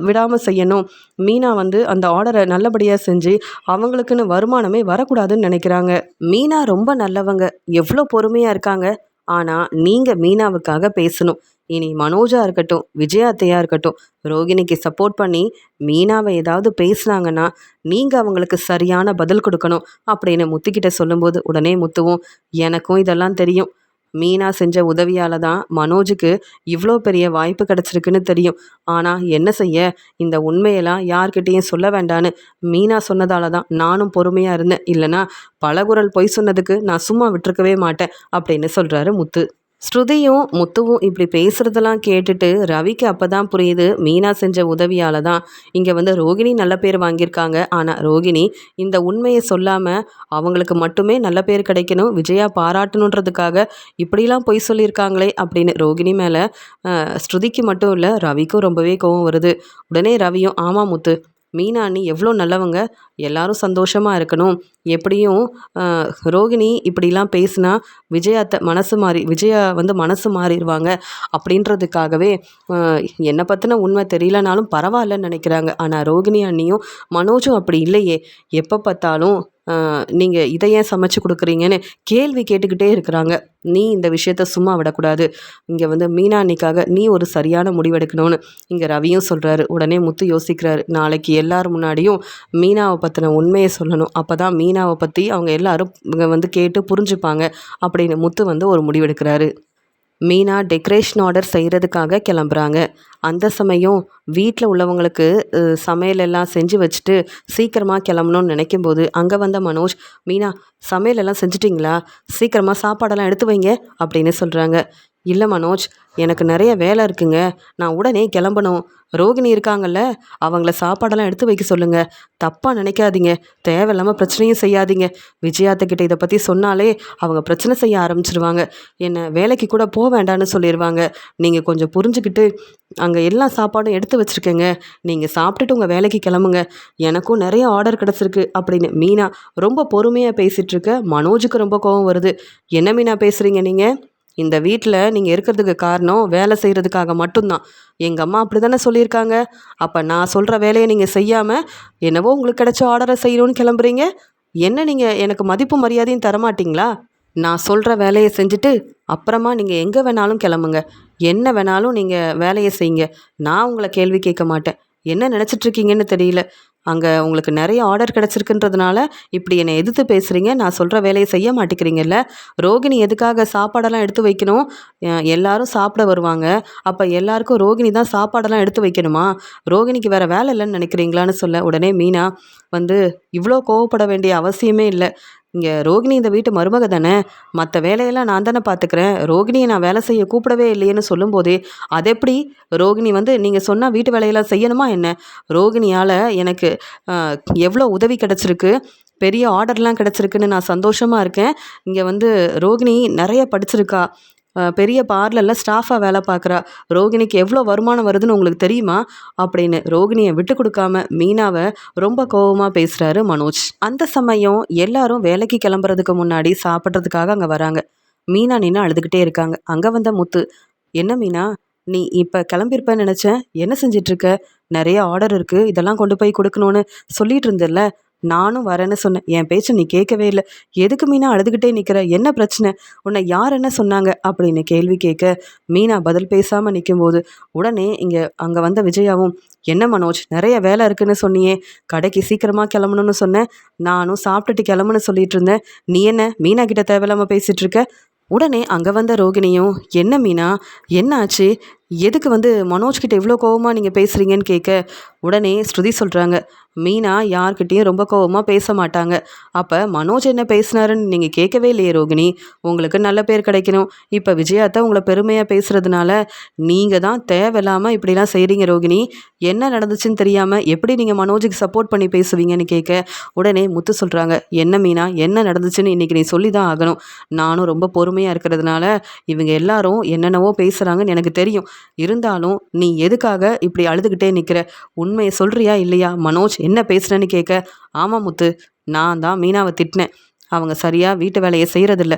விடாமல் செய்யணும், மீனா அந்த ஆர்டரை நல்லபடியாக செஞ்சு அவங்களுக்குன்னு வருமானமே வரக்கூடாதுன்னு நினைக்கிறாங்க. மீனா ரொம்ப நல்லவங்க, எவ்வளோ பொறுமையாக இருக்காங்க. ஆனால் நீங்கள் மீனாவுக்காக பேசணும். இனி மனோஜா இருக்கட்டும், விஜயாத்தையாக இருக்கட்டும், ரோகிணிக்கு சப்போர்ட் பண்ணி மீனாவை ஏதாவது பேசுனாங்கன்னா நீங்கள் அவங்களுக்கு சரியான பதில் கொடுக்கணும் அப்படின்னு முத்துக்கிட்ட சொல்லும்போது உடனே முத்துவும், எனக்கும் இதெல்லாம் தெரியும், மீனா செஞ்ச உதவியால் தான் மனோஜுக்கு இவ்வளோ பெரிய வாய்ப்பு கிடச்சிருக்குன்னு தெரியும். ஆனால் என்ன செய்ய, இந்த உண்மையெல்லாம் யார்கிட்டையும் சொல்ல வேண்டான்னு மீனா சொன்னதால தான் நானும் பொறுமையாக இருந்தேன். இல்லைனா பலகுரல் பொய் சொன்னதுக்கு நான் சும்மா விட்டுருக்கவே மாட்டேன் அப்படின்னு சொல்கிறாரு முத்து. ஸ்ருதியும் முத்துவும் இப்படி பேசுறதெல்லாம் கேட்டுட்டு ரவிக்கு அப்பதான் புரியுது மீனா செஞ்ச உதவியால தான் இங்க வந்து ரோகிணி நல்ல பேர் வாங்கியிருக்காங்க. ஆனா ரோகிணி இந்த உண்மையை சொல்லாம அவங்களுக்கு மட்டுமே நல்ல பேர் கிடைக்கணும், விஜயா பாராட்டணுன்றதுக்காக இப்படிலாம் பொய் சொல்லியிருக்காங்களே அப்படின்னு ரோகிணி மேல ஸ்ருதிக்கு மட்டும் இல்ல ரவிக்கும் ரொம்பவே கோவம் வருது. உடனே ரவியும் ஆமா முத்து, மீனா அண்ணி எவ்வளோ நல்லவங்க, எல்லாரும் சந்தோஷமா இருக்கணும். எப்படியும் ரோகிணி இப்படிலாம் பேசினா விஜயா வந்து மனசு மாறிடுவாங்க அப்படின்றதுக்காகவே என்னை பற்றின உண்மை தெரியலனாலும் பரவாயில்லன்னு நினைக்கிறாங்க. ஆனால் ரோகிணி அண்ணியும் மனோஜும் அப்படி இல்லையே, எப்போ பார்த்தாலும் நீங்கள் இதை ஏன் சமைச்சு கொடுக்குறீங்கன்னு கேள்வி கேட்டுக்கிட்டே இருக்கிறாங்க. நீ இந்த விஷயத்த சும்மா விடக்கூடாது, இங்கே வந்து மீனா அன்னிக்காக நீ ஒரு சரியான முடிவெடுக்கணும்னு இங்கே ரவியும் சொல்கிறாரு. உடனே முத்து யோசிக்கிறாரு, நாளைக்கு எல்லார் முன்னாடியும் மீனாவை பற்றின உண்மையை சொல்லணும், அப்போ தான் மீனாவை பற்றி அவங்க எல்லாரும் இங்கே வந்து கேட்டு புரிஞ்சுப்பாங்க அப்படின்னு முத்து வந்து ஒரு முடிவெடுக்கிறாரு. மீனா டெக்கரேஷன் ஆர்டர் செய்கிறதுக்காக கிளம்புறாங்க. அந்த சமயம் வீட்டில் உள்ளவங்களுக்கு சமையல் எல்லாம் செஞ்சு வச்சுட்டு சீக்கிரமாக கிளம்பணும்னு நினைக்கும்போது அங்கே வந்த மனோஜ், மீனா சமையலெல்லாம் செஞ்சிட்டிங்களா, சீக்கிரமாக சாப்பாடெல்லாம் எடுத்து வைங்க அப்படின்னு சொல்கிறாங்க. இல்லை மனோஜ், எனக்கு நிறைய வேலை இருக்குங்க, நான் உடனே கிளம்பணும். ரோகிணி இருக்காங்கல்ல, அவங்கள சாப்பாடெல்லாம் எடுத்து வைக்க சொல்லுங்க, தப்பாக நினைக்காதீங்க, தேவையில்லாமல் பிரச்சனையும் செய்யாதீங்க. விஜயாத்தக்கிட்ட இதை பற்றி சொன்னாலே அவங்க பிரச்சனை செய்ய ஆரம்பிச்சிருவாங்க, என்னை வேலைக்கு கூட போக வேண்டான்னு சொல்லிடுவாங்க. நீங்கள் கொஞ்சம் புரிஞ்சுக்கிட்டு அங்கே எல்லா சாப்பாடும் எடுத்து வச்சுருக்கேங்க, நீங்கள் சாப்பிட்டுட்டு உங்கள் வேலைக்கு கிளம்புங்க, எனக்கும் நிறைய ஆர்டர் கிடச்சிருக்கு அப்படின்னு மீனா ரொம்ப பொறுமையாக பேசிகிட்ருக்க மனோஜுக்கு ரொம்ப கோவம் வருது. என்ன மீனா பேசுகிறீங்க நீங்கள்? இந்த வீட்டில் நீங்கள் இருக்கிறதுக்கு காரணம் வேலை செய்கிறதுக்காக மட்டும்தான். எங்கள் அம்மா அப்படி தானே சொல்லியிருக்காங்க. அப்போ நான் சொல்கிற வேலையை நீங்கள் செய்யாமல் என்னவோ உங்களுக்கு கிடைச்ச ஆர்டரை செய்யணும்னு கிளம்புறீங்க. என்ன நீங்கள் எனக்கு மதிப்பு மரியாதையும் தரமாட்டிங்களா? நான் சொல்கிற வேலையை செஞ்சுட்டு அப்புறமா நீங்கள் எங்கே வேணாலும் கிளம்புங்க, என்ன வேணாலும் நீங்கள் வேலையை செய்யுங்க, நான் உங்களை கேள்வி கேட்க மாட்டேன். என்ன நினச்சிட்ருக்கீங்கன்னு தெரியல, அங்கே உங்களுக்கு நிறைய ஆர்டர் கிடச்சிருக்குன்றதுனால இப்படி என்னை எதிர்த்து பேசுகிறீங்க, நான் சொல்கிற வேலையை செய்ய மாட்டேங்கிறீங்கல்ல. ரோகிணி எதுக்காக சாப்பாடெல்லாம் எடுத்து வைக்கணும், எல்லாரும் சாப்பிட வருவாங்க, அப்போ எல்லாருக்கும் ரோகிணி தான் சாப்பாடெல்லாம் எடுத்து வைக்கணுமா, ரோகிணிக்கு வேறு வேலை இல்லைன்னு நினைக்கிறீங்களான்னு சொல்ல உடனே மீனா வந்து இவ்வளோ கோவப்பட வேண்டிய அவசியமே இல்லை, இங்கே ரோகிணி இந்த வீட்டு மருமக தானே, மற்ற வேலையெல்லாம் நான் தானே பார்த்துக்கிறேன், ரோகிணியை நான் வேலை செய்ய கூப்பிடவே இல்லையேன்னு சொல்லும்போதே அது எப்படி ரோகிணி வந்து நீங்கள் சொன்னால் வீட்டு வேலையெல்லாம் செய்யணுமா என்ன? ரோகிணியால் எனக்கு எவ்வளோ உதவி கிடச்சிருக்கு, பெரிய ஆர்டர்லாம் கிடச்சிருக்குன்னு நான் சந்தோஷமாக இருக்கேன். இங்கே வந்து ரோகிணி நிறைய படிச்சிருக்கா, பெரிய பார்லரில் ஸ்டாஃபாக வேலை பார்க்குறா, ரோகிணிக்கு எவ்வளோ வருமானம் வருதுன்னு உங்களுக்கு தெரியுமா அப்படின்னு ரோகிணியை விட்டு கொடுக்காம மீனாவை ரொம்ப கோபமாக பேசுகிறாரு மனோஜ். அந்த சமயம் எல்லாரும் வேலைக்கு கிளம்புறதுக்கு முன்னாடி சாப்பிட்றதுக்காக அங்கே வராங்க. மீனா நின்று அழுதுகிட்டே இருக்காங்க. அங்கே வந்த முத்து, என்ன மீனா நீ இப்போ கிளம்பியிருப்பேன்னு நினச்சேன், என்ன செஞ்சிட்ருக்க, நிறைய ஆர்டர் இருக்குது, இதெல்லாம் கொண்டு போய் கொடுக்கணுன்னு சொல்லிட்டு இருந்தில்ல, நானும் வரேன்னு சொன்னேன், என் பேச்சை நீ கேட்கவே இல்லை, எதுக்கு மீனா அழுதுகிட்டே நிற்கிற, என்ன பிரச்சனை, உன்னை யார் என்ன சொன்னாங்க அப்படின்னு கேள்வி கேட்க மீனா பதில் பேசாமல் நிற்கும்போது உடனே அங்கே வந்த விஜயாவும், என்ன மனோஜ் நிறைய வேலை இருக்குன்னு சொன்னியே, கடைக்கு சீக்கிரமாக கிளம்பணும்னு சொன்னேன், நானும் சாப்பிட்டுட்டு கிளம்புன்னு சொல்லிட்டு இருந்தேன், நீ என்ன மீனா கிட்ட தேவையில்லாமல் பேசிகிட்டு இருக்க. உடனே அங்கே வந்த ரோகிணியும், என்ன மீனா என்ன ஆச்சு, எதுக்கு வந்து மனோஜ்கிட்ட இவ்வளோ கோவமாக நீங்கள் பேசுகிறீங்கன்னு கேட்க உடனே ஸ்ருதி சொல்கிறாங்க, மீனா யார்கிட்டேயும் ரொம்ப கோவமாக பேச மாட்டாங்க, அப்போ மனோஜ் என்ன பேசினாருன்னு நீங்கள் கேட்கவே இல்லையே ரோகிணி, உங்களுக்கு நல்ல பேர் கிடைக்கணும், இப்போ விஜயாத்தை உங்களை பெருமையாக பேசுகிறதுனால நீங்கள் தான் தேவையில்லாமல் இப்படிலாம் செய்கிறீங்க ரோகிணி, என்ன நடந்துச்சுன்னு தெரியாமல் எப்படி நீங்கள் மனோஜுக்கு சப்போர்ட் பண்ணி பேசுவீங்கன்னு கேட்க உடனே முத்து சொல்கிறாங்க, என்ன மீனா என்ன நடந்துச்சுன்னு இன்றைக்கி நீ சொல்லி தான் ஆகணும், நானும் ரொம்ப பொறுமையாக இருக்கிறதுனால இவங்க எல்லாரும் என்னென்னவோ பேசுகிறாங்கன்னு எனக்கு தெரியும், இருந்தாலும் நீ எதுக்காக இப்படி அழுதுகிட்டே நிற்கிற, உண்மையை சொல்கிறியா இல்லையா, மனோஜ் என்ன பேசுகிறேன்னு கேட்க, ஆமாம் முத்து, நான் தான் மீனாவை திட்டினேன், அவங்க சரியாக வீட்டு வேலையை செய்கிறதில்ல,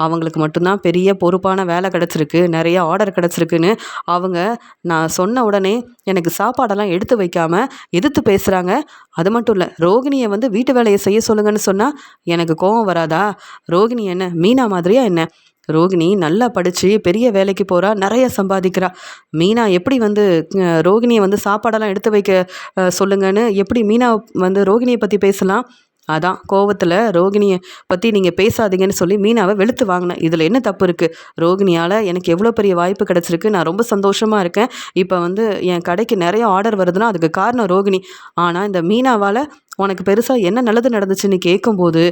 அவங்களுக்கு மட்டும்தான் பெரிய பொறுப்பான வேலை கிடச்சிருக்கு, நிறைய ஆர்டர் கிடச்சிருக்குன்னு அவங்க நான் சொன்ன உடனே எனக்கு சாப்பாடெல்லாம் எடுத்து வைக்காமல் எதிர்த்து பேசுகிறாங்க. அது மட்டும் இல்லை, ரோகிணியை வந்து வீட்டு வேலையை செய்ய சொல்லுங்கன்னு சொன்னால் எனக்கு கோபம் வராதா, ரோகிணி என்ன மீனா மாதிரியா என்ன, ரோகிணி நல்லா படித்து பெரிய வேலைக்கு போகிறா, நிறைய சம்பாதிக்கிறா, மீனா எப்படி வந்து ரோகிணியை வந்து சாப்பாடெல்லாம் எடுத்து வைக்க சொல்லுங்கன்னு எப்படி மீனா வந்து ரோகிணியை பற்றி பேசலாம், அதான் கோவத்தில் ரோகிணியை பற்றி நீங்கள் பேசாதீங்கன்னு சொல்லி மீனாவை வெளுத்து வாங்கினேன். இதில் என்ன தப்பு இருக்குது? ரோகிணியால் எனக்கு எவ்வளோ பெரிய வாய்ப்பு கிடச்சிருக்கு. நான் ரொம்ப சந்தோஷமாக இருக்கேன். இப்போ வந்து என் கடைக்கு நிறைய ஆர்டர் வருதுன்னா அதுக்கு காரணம் ரோகிணி. ஆனால் இந்த மீனாவால் உனக்கு பெருசாக என்ன நல்லது நடந்துச்சுன்னு கேட்கும்போது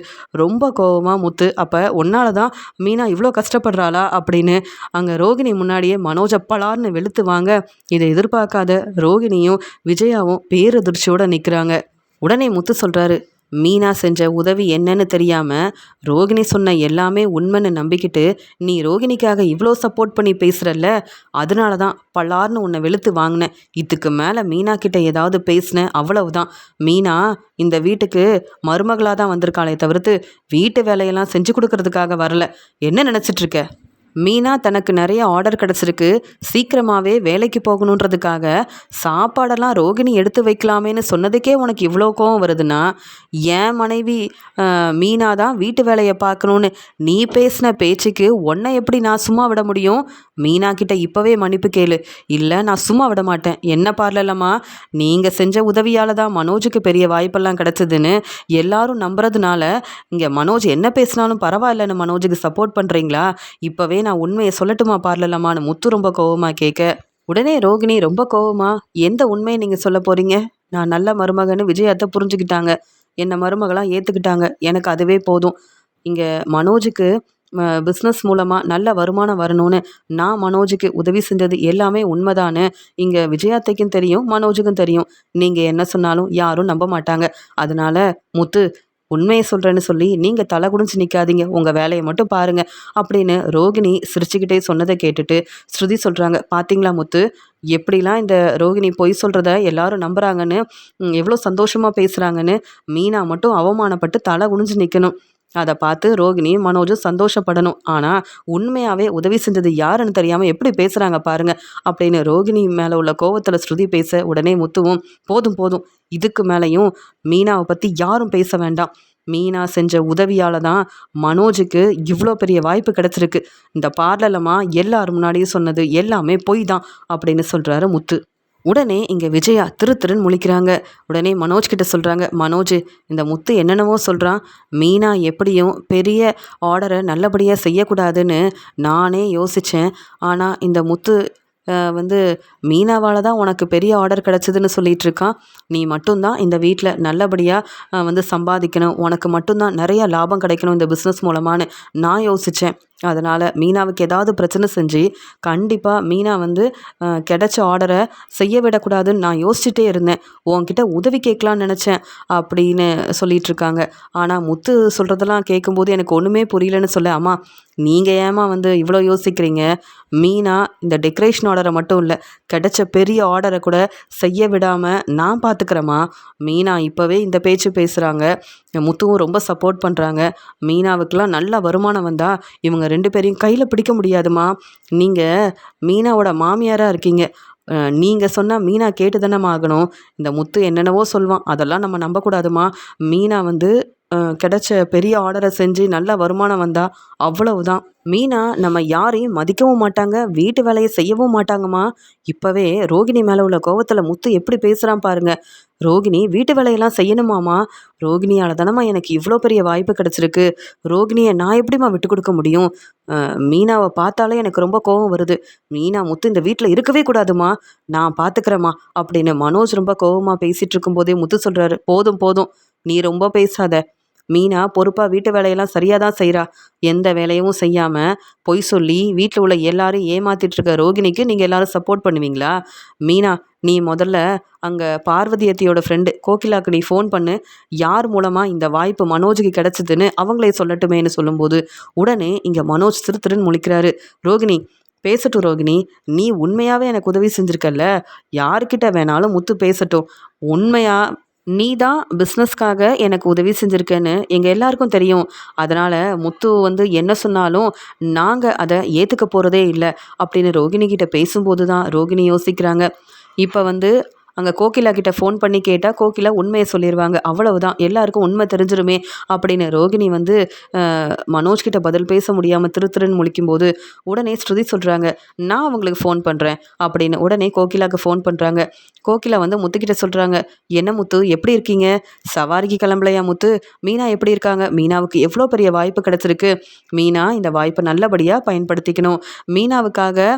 ரொம்ப கோவமாக முத்து, அப்போ உன்னால தான் மீனா இவ்வளோ கஷ்டப்படுறாளா அப்படின்னு அங்கே ரோகிணி முன்னாடியே மனோஜை பலார்னு வெளுத்து வாங்க, இதை எதிர்பார்க்காத ரோகிணியும் விஜயாவும் பேரதிர்ச்சியோடு நிற்கிறாங்க. உடனே முத்து சொல்கிறாரு, மீனா செஞ்ச உதவி என்னன்னு தெரியாமல் ரோகிணி சொன்ன எல்லாமே உண்மைன்னு நம்பிக்கிட்டு நீ ரோகிணிக்காக இவ்வளோ சப்போர்ட் பண்ணி பேசுகிறல்ல, அதனால தான் பல்லார்னு உன்னை வெளுத்து வாங்கினேன். இதுக்கு மேலே மீனா கிட்ட ஏதாவது பேசினேன் அவ்வளவுதான். மீனா இந்த வீட்டுக்கு மருமகளாக தான் வந்திருக்காளே தவிர்த்து வீட்டு வேலையெல்லாம் செஞ்சு கொடுக்கறதுக்காக வரல. என்ன நினச்சிட்ருக்க? மீனா தனக்கு நிறைய ஆர்டர் கிடச்சிருக்கு, சீக்கிரமாகவே வேலைக்கு போகணுன்றதுக்காக சாப்பாடெல்லாம் ரோகிணி எடுத்து வைக்கலாமேன்னு சொன்னதுக்கே உனக்கு இவ்வளோ கோவம் வருதுன்னா, என் மனைவி மீனா தான் வீட்டு வேலையை பார்க்கணுன்னு நீ பேசின பேச்சுக்கு உன்னை எப்படி நான் சும்மா விட முடியும்? மீனா கிட்ட இப்போவே மன்னிப்பு கேளு, இல்லை நான் சும்மா விட மாட்டேன். என்ன பார்லலம்மா, நீங்கள் செஞ்ச உதவியால் தான் மனோஜுக்கு பெரிய வாய்ப்பெல்லாம் கிடச்சிதுன்னு எல்லாரும் நம்புறதுனால இங்கே மனோஜ் என்ன பேசினாலும் பரவாயில்லன்னு மனோஜுக்கு சப்போர்ட் பண்ணுறீங்களா? இப்போவே நான் உண்மையை சொல்லட்டுமா பார்லலம்மான்னு முத்து ரொம்ப கோவமாக கேட்க, உடனே ரோகிணி ரொம்ப கோவமா, எந்த உண்மையை நீங்கள் சொல்ல போகிறீங்க? நான் நல்ல மருமகன்னு விஜயத்தை புரிஞ்சுக்கிட்டாங்க, என்னை மருமகளாக ஏற்றுக்கிட்டாங்க, எனக்கு அதுவே போதும். இங்கே மனோஜுக்கு பிஸ்னஸ் மூலமாக நல்ல வருமானம் வரணும்னு நான் மனோஜுக்கு உதவி செஞ்சது எல்லாமே உண்மைதானே இங்கே விஜயாத்தைக்கும் தெரியும், மனோஜுக்கும் தெரியும். நீங்கள் என்ன சொன்னாலும் யாரும் நம்ப மாட்டாங்க. அதனால முத்து, உண்மையை சொல்கிறேன்னு சொல்லி நீங்கள் தலை குடிஞ்சு நிற்காதீங்க, உங்கள் வேலையை மட்டும் பாருங்கள் அப்படின்னு ரோகிணி சிரிச்சுக்கிட்டே சொன்னதை கேட்டுட்டு ஸ்ருதி சொல்கிறாங்க, பார்த்தீங்களா முத்து, எப்படிலாம் இந்த ரோகிணி பொய் சொல்கிறத எல்லாரும் நம்புகிறாங்கன்னு, எவ்வளோ சந்தோஷமாக பேசுகிறாங்கன்னு. மீனா மட்டும் அவமானப்பட்டு தலை குனிஞ்சு நிற்கணும். அதை பார்த்து ரோகிணியும் மனோஜும் சந்தோஷப்படணும். ஆனால் உண்மையாகவே உதவி செஞ்சது யாருன்னு தெரியாமல் எப்படி பேசுகிறாங்க பாருங்க அப்படின்னு ரோகிணி மேலே உள்ள கோவத்தில் ஸ்ருதி பேச, உடனே முத்துவும் போதும் போதும், இதுக்கு மேலேயும் மீனாவை பற்றி யாரும் பேச வேண்டாம். மீனா செஞ்ச உதவியால் தான் மனோஜுக்கு இவ்வளோ பெரிய வாய்ப்பு கிடச்சிருக்கு. இந்த பார்லலமா எல்லாரும் முன்னாடியும் சொன்னது எல்லாமே பொய் தான் அப்படின்னு சொல்கிறாரு முத்து. உடனே இங்கே விஜயா திருன்னு முழிக்கிறாங்க. உடனே மனோஜ் கிட்ட சொல்கிறாங்க, மனோஜ், இந்த முத்து என்னென்னவோ சொல்கிறான், மீனா எப்படியும் பெரிய ஆர்டரை நல்லபடியாக செய்யக்கூடாதுன்னு நானே யோசித்தேன். ஆனால் இந்த முத்து வந்து மீனாவால் தான் உனக்கு பெரிய ஆர்டர் கிடச்சிதுன்னு சொல்லிகிட்டு இருக்கான். நீ மட்டும்தான் இந்த வீட்டில் நல்லபடியாக வந்து சம்பாதிக்கணும், உனக்கு மட்டும்தான் நிறைய லாபம் கிடைக்கணும் இந்த பிஸ்னஸ் மூலமானு நான் யோசித்தேன். அதனால் மீனாவுக்கு ஏதாவது பிரச்சனை செஞ்சு கண்டிப்பாக மீனா வந்து கிடைச்ச ஆர்டரை செய்ய விடக்கூடாதுன்னு நான் யோசிச்சுட்டே இருந்தேன். உன்கிட்ட உதவி கேட்கலான்னு நினச்சேன் அப்படின்னு சொல்லிட்டு இருக்காங்க. ஆனால் முத்து சொல்கிறதெல்லாம் கேட்கும்போது எனக்கு ஒன்றுமே புரியலன்னு சொல்ல, அம்மா நீங்கள் ஏமா வந்து இவ்வளோ யோசிக்கிறீங்க? மீனா இந்த டெக்கரேஷன் ஆர்டரை மட்டும் இல்லை, கிடைச்ச பெரிய ஆர்டரை கூட செய்ய விடாமல் நான் பார்த்துக்கிறேம்மா. மீனா இப்போவே இந்த பேச்சு பேசுகிறாங்க, முத்துவும் ரொம்ப சப்போர்ட் பண்ணுறாங்க. மீனாவுக்கெலாம் நல்ல வருமானம் வந்தால் இவங்க 2 பேரையும் கையில் பிடிக்க முடியாதுமா. நீங்கள் மீனாவோட மாமியாராக இருக்கீங்க, நீங்கள் சொன்னால் மீனா கேட்டு தானேம்மா ஆகணும். இந்த முத்து என்னென்னவோ சொல்வான், அதெல்லாம் நம்ம நம்பக்கூடாதுமா. மீனா வந்து கிடைச்ச பெரிய ஆர்டரை செஞ்சு நல்ல வருமானம் வந்தால் அவ்வளவுதான். மீனா நம்ம யாரையும் மதிக்கவும் மாட்டாங்க, வீட்டு வேலையை செய்யவும் மாட்டாங்கம்மா. இப்போவே ரோகிணி மேலே உள்ள கோவத்தில் முத்து எப்படி பேசுகிறான் பாருங்க. ரோகிணி வீட்டு வேலையெல்லாம் செய்யணுமாம்மா, ரோகிணியால் தானம்மா எனக்கு இவ்வளோ பெரிய வாய்ப்பு கிடச்சிருக்கு, ரோகிணியை நான் எப்படிம்மா விட்டு கொடுக்க முடியும்? மீனாவை பார்த்தாலே எனக்கு ரொம்ப கோவம் வருது. மீனா முத்து இந்த வீட்டில் இருக்கவே கூடாதுமா, நான் பார்த்துக்கிறேம்மா அப்படின்னு மனோஜ் ரொம்ப கோவமாக பேசிகிட்டு இருக்கும்போதே முத்து சொல்கிறாரு, போதும் போதும், நீ ரொம்ப பேசாத. மீனா பொறுப்பாக வீட்டு வேலையெல்லாம் சரியாக தான் செய்கிறா. எந்த வேலையும் செய்யாமல் பொய் சொல்லி வீட்டில் உள்ள எல்லாரும் ஏமாத்திட்டு இருக்க ரோகிணிக்கு நீங்கள் எல்லாரும் சப்போர்ட் பண்ணுவீங்களா? மீனா, நீ முதல்ல அங்கே பார்வதியத்தியோட ஃப்ரெண்டு கோகிலாவுக்கு நீ ஃபோன் பண்ணு, யார் மூலமாக இந்த வாய்ப்பு மனோஜுக்கு கிடச்சிதுன்னு அவங்களே சொல்லட்டுமேன்னு சொல்லும்போது உடனே இங்கே மனோஜ் திருன்னு முழிக்கிறாரு. ரோகிணி பேசட்டும் ரோகிணி, நீ உண்மையாகவே எனக்கு உதவி செஞ்சுருக்கல்ல, யாருக்கிட்ட வேணாலும் முத்து பேசட்டும். உண்மையாக நீ தான் பிஸ்னஸ்க்காக எனக்கு உதவி செஞ்சுருக்கேன்னு எங்கள் எல்லாருக்கும் தெரியும். அதனால் முத்து வந்து என்ன சொன்னாலும் நாங்கள் அதை ஏற்றுக்க போகிறதே இல்லை அப்படின்னு ரோகிணி கிட்ட பேசும்போது தான் ரோகிணி யோசிக்கிறாங்க. இப்போ வந்து அங்கே கோகிலா கிட்ட ஃபோன் பண்ணி கேட்டால் கோகிலா உண்மையை சொல்லிடுவாங்க, அவ்வளவுதான், எல்லாருக்கும் உண்மை தெரிஞ்சிருமே அப்படின்னு ரோகிணி வந்து மனோஜ் கிட்ட பதில் பேச முடியாமல் திருன்னு முழிக்கும்போது உடனே ஸ்ருதி சொல்கிறாங்க, நான் அவங்களுக்கு ஃபோன் பண்ணுறேன் அப்படின்னு. உடனே கோகிலாவுக்கு ஃபோன் பண்ணுறாங்க. கோகிலா வந்து முத்துக்கிட்ட சொல்கிறாங்க, என்ன முத்து எப்படி இருக்கீங்க, சவாரிக்கு கிளம்பலையா முத்து, மீனா எப்படி இருக்காங்க, மீனாவுக்கு எவ்வளோ பெரிய வாய்ப்பு கிடச்சிருக்கு, மீனா இந்த வாய்ப்பை நல்லபடியாக பயன்படுத்திக்கணும், மீனாவுக்காக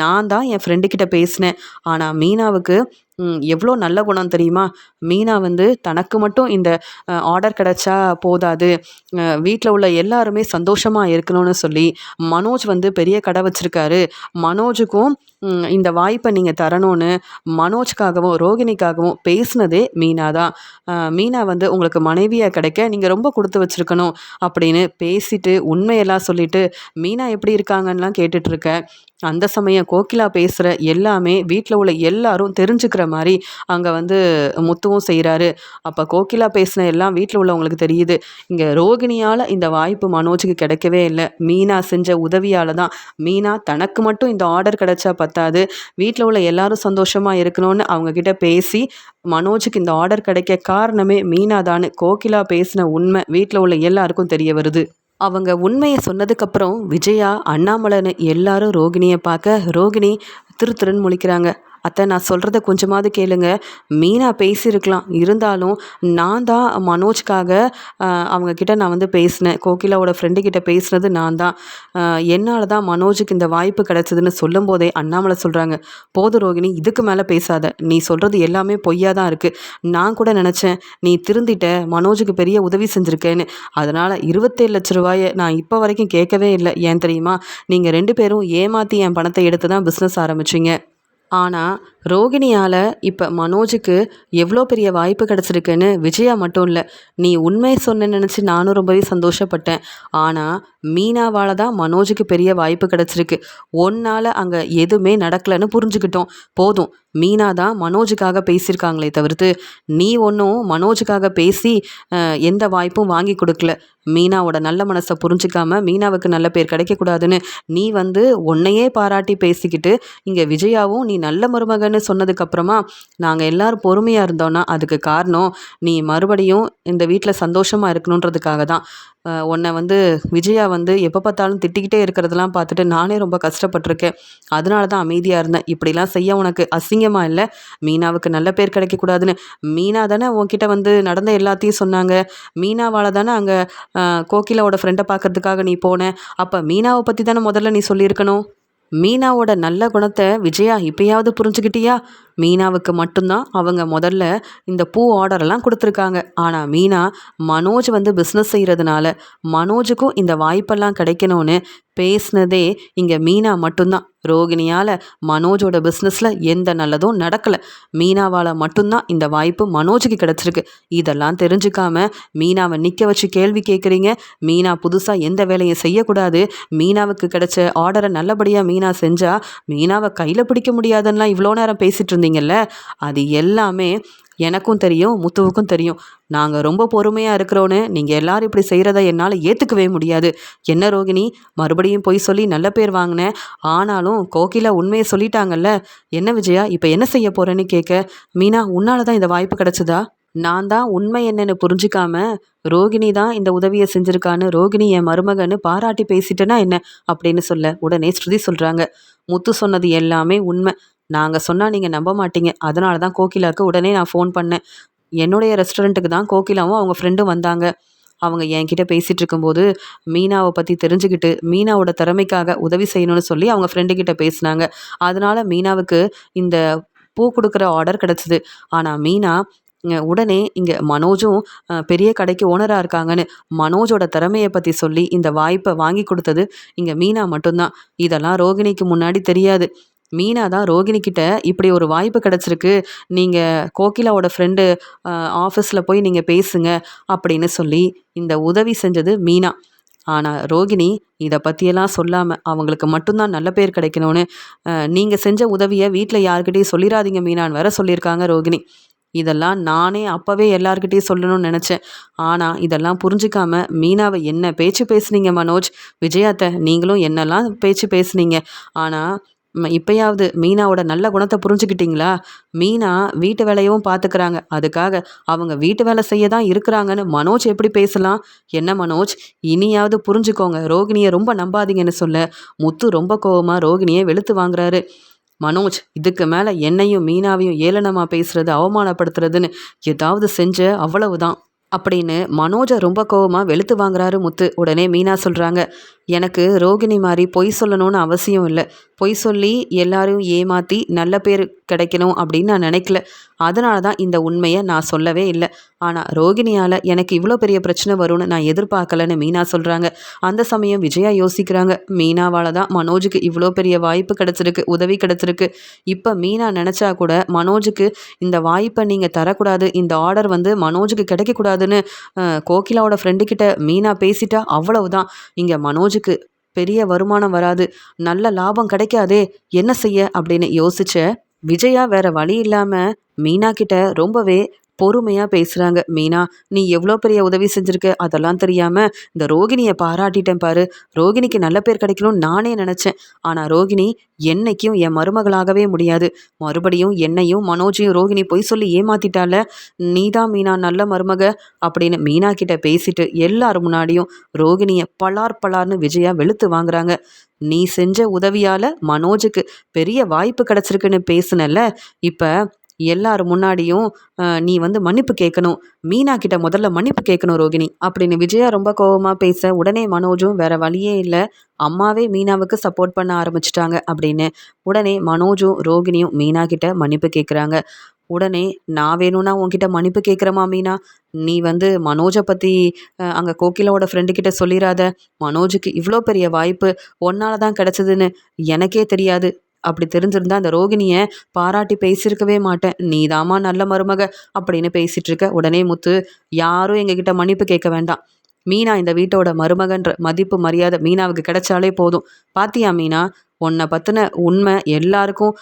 நான் தான் என் ஃப்ரெண்டு கிட்ட பேசினேன், ஆனால் மீனாவுக்கு எவ்வளோ நல்ல குணம் தெரியுமா, மீனா வந்து தனக்கு மட்டும் இந்த ஆர்டர் கிடச்சா போதாது, வீட்டில் உள்ள எல்லாருமே சந்தோஷமாக இருக்கணும்னு சொல்லி மனோஜ் வந்து பெரிய கடை வச்சுருக்காரு, மனோஜுக்கும் இந்த வாய்ப்பை நீங்கள் தரணும்னு மனோஜ்காகவும் ரோகிணிக்காகவும் பேசுனதே மீனா தான். மீனா வந்து உங்களுக்கு மனைவியாக கிடைக்க நீங்கள் ரொம்ப கொடுத்து வச்சுருக்கணும் அப்படின்னு பேசிட்டு உண்மையெல்லாம் சொல்லிட்டு மீனா எப்படி இருக்காங்கன்னெலாம் கேட்டுட்ருக்கேன். அந்த சமயம் கோகிலா பேசுகிற எல்லாமே வீட்டில் உள்ள எல்லாரும் தெரிஞ்சுக்கிற மாதிரி அங்கே வந்து முத்துவும் செய்கிறாரு. அப்போ கோகிலா பேசின எல்லாம் வீட்டில் உள்ளவங்களுக்கு தெரியுது, இங்கே ரோகிணியால் இந்த வாய்ப்பு மனோஜுக்கு கிடைக்கவே இல்லை, மீனா செஞ்ச உதவியால் தான். மீனா தனக்கு மட்டும் இந்த ஆர்டர் கிடைச்சா பத்தாது, வீட்டில் உள்ள எல்லாரும் சந்தோஷமாக இருக்கணும்னு அவங்கக்கிட்ட பேசி மனோஜுக்கு இந்த ஆர்டர் கிடைக்க காரணமே மீனா தான்னு கோகிலா பேசின உண்மை வீட்டில் உள்ள எல்லாருக்கும் தெரிய வருது. அவங்க உண்மையை சொன்னதுக்கப்புறம் விஜயா, அண்ணாமலைன்னு எல்லாரும் ரோகிணியை பார்க்க ரோகிணி திருன்னு முழிக்கிறாங்க. அத்தை, நான் சொல்கிறத கொஞ்சமாவது கேளுங்க, மீனா பேசியிருக்கலாம், இருந்தாலும் நான் தான் மனோஜ்காக அவங்கக்கிட்ட நான் வந்து பேசினேன், கோகிலாவோட ஃப்ரெண்டுக்கிட்ட பேசுனது நான் தான், என்னால் தான் மனோஜுக்கு இந்த வாய்ப்பு கிடச்சிதுன்னு சொல்லும் போதே அண்ணாமலை சொல்கிறாங்க, போதும் ரோகிணி, இதுக்கு மேலே பேசாத, நீ சொல்கிறது எல்லாமே பொய்யா தான் இருக்குது, நான் கூட நினச்சேன் நீ திருந்திட்ட, மனோஜுக்கு பெரிய உதவி செஞ்சுருக்கேன்னு, அதனால் 27 லட்ச ரூபாயை நான் இப்போ வரைக்கும் கேட்கவே இல்லை, ஏன் தெரியுமா, நீங்கள் 2 பேரும் ஏமாற்றி என் பணத்தை எடுத்து தான் பிஸ்னஸ் ஆரம்பிச்சிங்க. ஆனால் ரோகிணியால் இப்போ மனோஜுக்கு எவ்வளோ பெரிய வாய்ப்பு கிடச்சிருக்குன்னு விஜயா மட்டும் இல்லை, நீ உண்மையை சொன்னேன்னு நினச்சி நானும் ரொம்பவே சந்தோஷப்பட்டேன். ஆனால் மீனாவால் தான் மனோஜுக்கு பெரிய வாய்ப்பு கிடச்சிருக்கு, ஒன்னால் அங்கே எதுவுமே நடக்கலைன்னு புரிஞ்சுக்கிட்டோம். போதும், மீனா தான் மனோஜுக்காக பேசியிருக்காங்களே தவிர்த்து நீ ஒன்றும் மனோஜுக்காக பேசி எந்த வாய்ப்பும் வாங்கி கொடுக்கல. மீனாவோட நல்ல மனசை புரிஞ்சிக்காம மீனாவுக்கு நல்ல பேர் கிடைக்கக்கூடாதுன்னு நீ வந்து உன்னையே பாராட்டி பேசிக்கிட்டு இங்கே விஜயாவும் நீ நல்ல மருமகன்னு சொன்னதுக்கப்புறமா நாங்கள் எல்லோரும் பொறுமையாக இருந்தோன்னா அதுக்கு காரணம் நீ மறுபடியும் இந்த வீட்டில் சந்தோஷமாக இருக்கணுன்றதுக்காக தான். உன்னை வந்து விஜயா வந்து எப்போ பார்த்தாலும் திட்டிக்கிட்டே இருக்கிறதெல்லாம் பார்த்துட்டு நானே ரொம்ப கஷ்டப்பட்டிருக்கேன், அதனால தான் அமைதியாக இருந்தேன். இப்படிலாம் செய்ய உனக்கு அசிங்கமாக இல்லை, மீனாவுக்கு நல்ல பேர் கிடைக்கக்கூடாதுன்னு மீனா தானே உன்கிட்ட வந்து நடந்த எல்லாத்தையும் சொன்னாங்க, மீனாவால் தானே அங்கே கோகிலாவோட ஃப்ரெண்டை பார்க்கறதுக்காக நீ போன, அப்போ மீனாவை பற்றி தானே முதல்ல நீ சொல்லியிருக்கணும். மீனாவோட நல்ல குணத்தை விஜயா இப்பயாவது புரிஞ்சுக்கிட்டியா, மீனாவுக்கு மட்டும்தான் அவங்க முதல்ல இந்த பூ ஆர்டரெல்லாம் கொடுத்துருக்காங்க, ஆனால் மீனா மனோஜ் வந்து பிஸ்னஸ் செய்கிறதுனால மனோஜுக்கும் இந்த வாய்ப்பெல்லாம் கிடைக்கணும்னு பேசினதே இங்கே மீனா மட்டும்தான். ரோகிணியால் மனோஜோட பிஸ்னஸில் எந்த நல்லதும் நடக்கலை, மீனாவால் மட்டும்தான் இந்த வாய்ப்பு மனோஜுக்கு கிடச்சிருக்கு. இதெல்லாம் தெரிஞ்சுக்காம மீனாவை நிற்க வச்சு கேள்வி கேட்குறீங்க. மீனா புதுசாக எந்த வேலையும் செய்யக்கூடாது, மீனாவுக்கு கிடைச்ச ஆர்டரை நல்லபடியாக மீனா செஞ்சால் மீனாவை கையில் பிடிக்க முடியாதுன்னெலாம் இவ்வளோ நேரம் பேசிகிட்டு இருந்தீங்கல்ல, அது எல்லாமே எனக்கும் தெரியும், முத்துவுக்கும் தெரியும். நாங்கள் ரொம்ப பொறுமையாக இருக்கிறோன்னு நீங்கள் எல்லோரும் இப்படி செய்கிறத என்னால் ஏற்றுக்கவே முடியாது. என்ன ரோகிணி, மறுபடியும் போய் சொல்லி நல்ல பேர் வாங்கினேன், ஆனாலும் கோகிலா உண்மையை சொல்லிட்டாங்கல்ல, என்ன விஜயா இப்போ என்ன செய்ய போகிறேன்னு கேட்க, மீனா உன்னால தான் இந்த வாய்ப்பு கிடச்சிதா, நான் தான் உண்மை என்னன்னு புரிஞ்சிக்காம ரோகிணி தான் இந்த உதவியை செஞ்சுருக்கான்னு ரோகிணி என் மருமகன்னு பாராட்டி பேசிட்டேன்னா என்ன அப்படின்னு சொல்ல உடனே ஸ்ருதி சொல்கிறாங்க, முத்து சொன்னது எல்லாமே உண்மை, நாங்கள் சொன்னால் நீங்கள் நம்ப மாட்டீங்க, அதனால தான் கோகிலாவுக்கு உடனே நான் ஃபோன் பண்ணேன். என்னுடைய ரெஸ்டாரண்ட்டுக்கு தான் கோகிலாவும் அவங்க ஃப்ரெண்டும் வந்தாங்க. அவங்க என்கிட்ட பேசிகிட்டு இருக்கும்போது மீனாவை பற்றி தெரிஞ்சுக்கிட்டு மீனாவோட திறமைக்காக உதவி செய்யணும்னு சொல்லி அவங்க ஃப்ரெண்டுக்கிட்ட பேசினாங்க. அதனால் மீனாவுக்கு இந்த பூ கொடுக்குற ஆர்டர் கிடச்சிது. ஆனால் மீனா உடனே இங்கே மனோஜும் பெரிய கடைக்கு ஓனராக இருக்காங்கன்னு மனோஜோட திறமையை பற்றி சொல்லி இந்த வாய்ப்பை வாங்கி கொடுத்தது இங்கே மீனா மட்டும்தான். இதெல்லாம் ரோகிணிக்கு முன்னாடி தெரியாது. மீனா தான் ரோகிணிக்கிட்ட இப்படி ஒரு வாய்ப்பு கிடச்சிருக்கு, நீங்கள் கோகிலாவோட ஃப்ரெண்டு ஆஃபீஸில் போய் நீங்கள் பேசுங்க அப்படின்னு சொல்லி இந்த உதவி செஞ்சது மீனா. ஆனால் ரோகிணி இதை பற்றியெல்லாம் சொல்லாமல் அவங்களுக்கு மட்டும்தான் நல்ல பேர் கிடைக்கணும்னு நீங்கள் செஞ்ச உதவியை வீட்டில் யார்கிட்டையும் சொல்லிடாதீங்க மீனான்னு வேற சொல்லியிருக்காங்க ரோகிணி. இதெல்லாம் நானே அப்போவே எல்லார்கிட்டையும் சொல்லணும்னு நினச்சேன், ஆனால் இதெல்லாம் புரிஞ்சிக்காம மீனாவை என்ன பேச்சு பேசுனீங்க மனோஜ், விஜயாத்தை நீங்களும் என்னெல்லாம் பேச்சு பேசுனீங்க, ஆனால் இப்பயாவது மீனாவோட நல்ல குணத்தை புரிஞ்சுக்கிட்டீங்களா? மீனா வீட்டு வேலையும் பார்த்துக்கிறாங்க. அதுக்காக அவங்க வீட்டு வேலை செய்ய தான் இருக்கிறாங்கன்னு மனோஜ் எப்படி பேசலாம்? என்ன மனோஜ், இனியாவது புரிஞ்சுக்கோங்க. ரோகிணியை ரொம்ப நம்பாதீங்கன்னு சொல்ல முத்து ரொம்ப கோவமா ரோகிணியை வெளுத்து வாங்குறாரு. மனோஜ், இதுக்கு மேலே என்னையும் மீனாவையும் ஏளனமா பேசுறது, அவமானப்படுத்துறதுன்னு ஏதாவது செஞ்ச அவ்வளவுதான் அப்படின்னு மனோஜை ரொம்ப கோவமா வெளுத்து வாங்குறாரு முத்து. உடனே மீனா சொல்றாங்க, எனக்கு ரோகிணி மாதிரி பொய் சொல்லணும்னு அவசியம் இல்லை. பொய் சொல்லி எல்லாரையும் ஏமாத்தி நல்ல பேர் கிடைக்கணும் அப்படின்னு நான் நினைக்கல. அதனால தான் இந்த உண்மையை நான் சொல்லவே இல்லை. ஆனால் ரோகிணியால் எனக்கு இவ்வளோ பெரிய பிரச்சனை வரும்னு நான் எதிர்பார்க்கலன்னு மீனா சொல்கிறாங்க. அந்த சமயம் விஜயா யோசிக்கிறாங்க, மீனாவால் தான் மனோஜுக்கு இவ்வளோ பெரிய வாய்ப்பு கிடச்சிருக்கு, உதவி கிடச்சிருக்கு. இப்போ மீனா நினச்சா கூட மனோஜுக்கு இந்த வாய்ப்பை நீங்கள் தரக்கூடாது, இந்த ஆர்டர் மனோஜுக்கு கிடைக்கக்கூடாதுன்னு கோகிலாவோட ஃப்ரெண்டுக்கிட்ட மீனா பேசிட்டா அவ்வளவுதான். இங்கே மனோஜுக்கு பெரிய வருமானம் வராது, நல்ல லாபம் கிடைக்காதே, என்ன செய்ய அப்படின்னு யோசிச்ச விஜயா வேற வழி இல்லாம மீனா கிட்ட ரொம்பவே பொறுமையா பேசுறாங்க. மீனா, நீ எவ்வளோ பெரிய உதவி செஞ்சிருக்க, அதெல்லாம் தெரியாம இந்த ரோகிணியை பாராட்டிட்டேன் பாரு. ரோகிணிக்கு நல்ல பேர் கிடைக்கணும்னு நானே நினைச்சேன். ஆனா ரோகிணி என்னைக்கும் என் மருமகளாகவே முடியாது. மறுபடியும் என்னையும் மனோஜையும் ரோகிணி பொய் சொல்லி ஏமாத்திட்டால. நீதான் மீனா நல்ல மருமக அப்படின்னு மீனா கிட்ட பேசிட்டு எல்லாரும் முன்னாடியும் ரோகிணியை பலார் பலார்னு விஜயா வெளுத்து வாங்குறாங்க. நீ செஞ்ச உதவியால மனோஜுக்கு பெரிய வாய்ப்பு கிடைச்சிருக்குன்னு பேசுனல்ல, இப்ப எல்லாரும் முன்னாடியும் நீ மன்னிப்பு கேட்கணும். மீனா கிட்ட முதல்ல மன்னிப்பு கேட்கணும் ரோகிணி அப்படின்னு விஜயா ரொம்ப கோவமா பேச, உடனே மனோஜும் வேற வழியே இல்லை, அம்மாவே மீனாவுக்கு சப்போர்ட் பண்ண ஆரம்பிச்சிட்டாங்க அப்படின்னு உடனே மனோஜும் ரோகிணியும் மீனா கிட்ட மன்னிப்பு கேட்குறாங்க. உடனே நான் வேணும்னா உன்கிட்ட மன்னிப்பு கேட்குறமா மீனா, நீ மனோஜை பற்றி அங்கே கோகிலாவோட ஃப்ரெண்டுக்கிட்ட சொல்லிடாத. மனோஜுக்கு இவ்வளோ பெரிய வாய்ப்பு ஒன்னால தான் கிடச்சிதுன்னு எனக்கே தெரியாது. அப்படி தெரிஞ்சிருந்தா அந்த ரோகிணியை பாராட்டி பேசியிருக்கவே மாட்டேன். நீதாம்மா நல்ல மருமக அப்படின்னு பேசிட்டு இருக்க. உடனே முத்து, யாரும் எங்ககிட்ட மன்னிப்பு கேட்க வேண்டாம். மீனா இந்த வீட்டோட மருமகன்ற மதிப்பு மரியாதை மீனாவுக்கு கிடைச்சாலே போதும். பாத்தியா மீனா, உன்னை பற்றின உண்மை எல்லாருக்கும்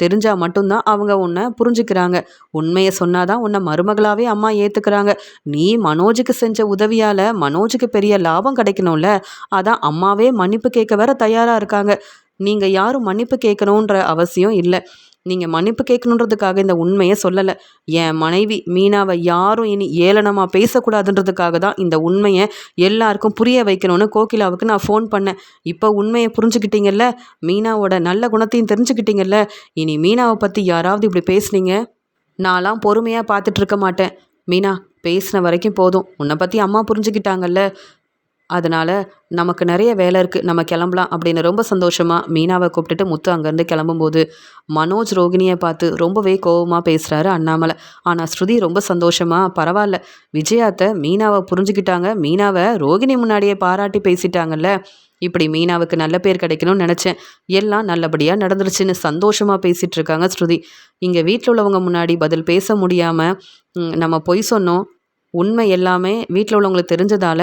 தெரிஞ்சால் மட்டும்தான் அவங்க உன்னை புரிஞ்சுக்கிறாங்க. உண்மையை சொன்னாதான் உன்னை மருமகளாகவே அம்மா ஏற்றுக்கிறாங்க. நீ மனோஜுக்கு செஞ்ச உதவியால் மனோஜுக்கு பெரிய லாபம் கிடைக்கணும்ல, அதான் அம்மாவே மன்னிப்பு கேட்க வேற தயாராக இருக்காங்க. நீங்கள் யாரும் மன்னிப்பு கேட்கணுன்ற அவசியம் இல்லை. நீங்கள் மன்னிப்பு கேட்கணுன்றதுக்காக இந்த உண்மையை சொல்லலை. என் மனைவி மீனாவை யாரும் இனி ஏளனமாக பேசக்கூடாதுன்றதுக்காக தான் இந்த உண்மையை எல்லாருக்கும் புரிய வைக்கணும்னு கோகிலாவுக்கு நான் ஃபோன் பண்ணேன். இப்போ உண்மையை புரிஞ்சுக்கிட்டீங்கல்ல, மீனாவோட நல்ல குணத்தையும் தெரிஞ்சுக்கிட்டீங்கல்ல. இனி மீனாவை பற்றி யாராவது இப்படி பேசுனீங்க, நான்லாம் பொறுமையாக பார்த்துட்டு இருக்க மாட்டேன். மீனா, பேசின வரைக்கும் போதும். உன்னை பற்றி அம்மா புரிஞ்சுக்கிட்டாங்கல்ல, அதனால் நமக்கு நிறைய வேலை இருக்குது, நம்ம கிளம்பலாம் அப்படின்னு ரொம்ப சந்தோஷமாக மீனாவை கூப்பிட்டுட்டு முத்து அங்கேருந்து கிளம்பும்போது மனோஜ் ரோகிணியை பார்த்து ரொம்பவே கோபமாக பேசுகிறாரு அண்ணாமலை. ஆனால் ஸ்ருதி ரொம்ப சந்தோஷமாக, பரவாயில்ல, விஜயாத்தை மீனாவை புரிஞ்சுக்கிட்டாங்க, மீனாவை ரோகிணி முன்னாடியே பாராட்டி பேசிட்டாங்கல்ல, இப்படி மீனாவுக்கு நல்ல பேர் கிடைக்கணும்னு நினச்சேன், எல்லாம் நல்லபடியாக நடந்துருச்சுன்னு சந்தோஷமாக பேசிகிட்டு இருக்காங்க ஸ்ருதி. இங்கே வீட்டில் உள்ளவங்க முன்னாடி பதில் பேச முடியாமல் நம்ம பொய் சொன்னோம், உண்மை எல்லாமே வீட்டில் உள்ளவங்களுக்கு தெரிஞ்சதால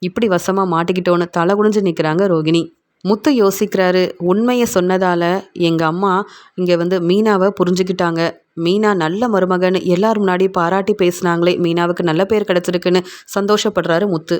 இப்படி வசமாக மாட்டிக்கிட்டோன்னு தலை குனிஞ்சு நிற்கிறாங்க ரோகிணி. முத்து யோசிக்கிறாரு, உண்மையை சொன்னதால் எங்கள் அம்மா இங்கே மீனாவை புரிஞ்சுக்கிட்டாங்க, மீனா நல்ல மருமகன்னு எல்லாரும் முன்னாடி பாராட்டி பேசினாங்களே, மீனாவுக்கு நல்ல பேர் கிடச்சிருக்குன்னு சந்தோஷப்படுறாரு முத்து.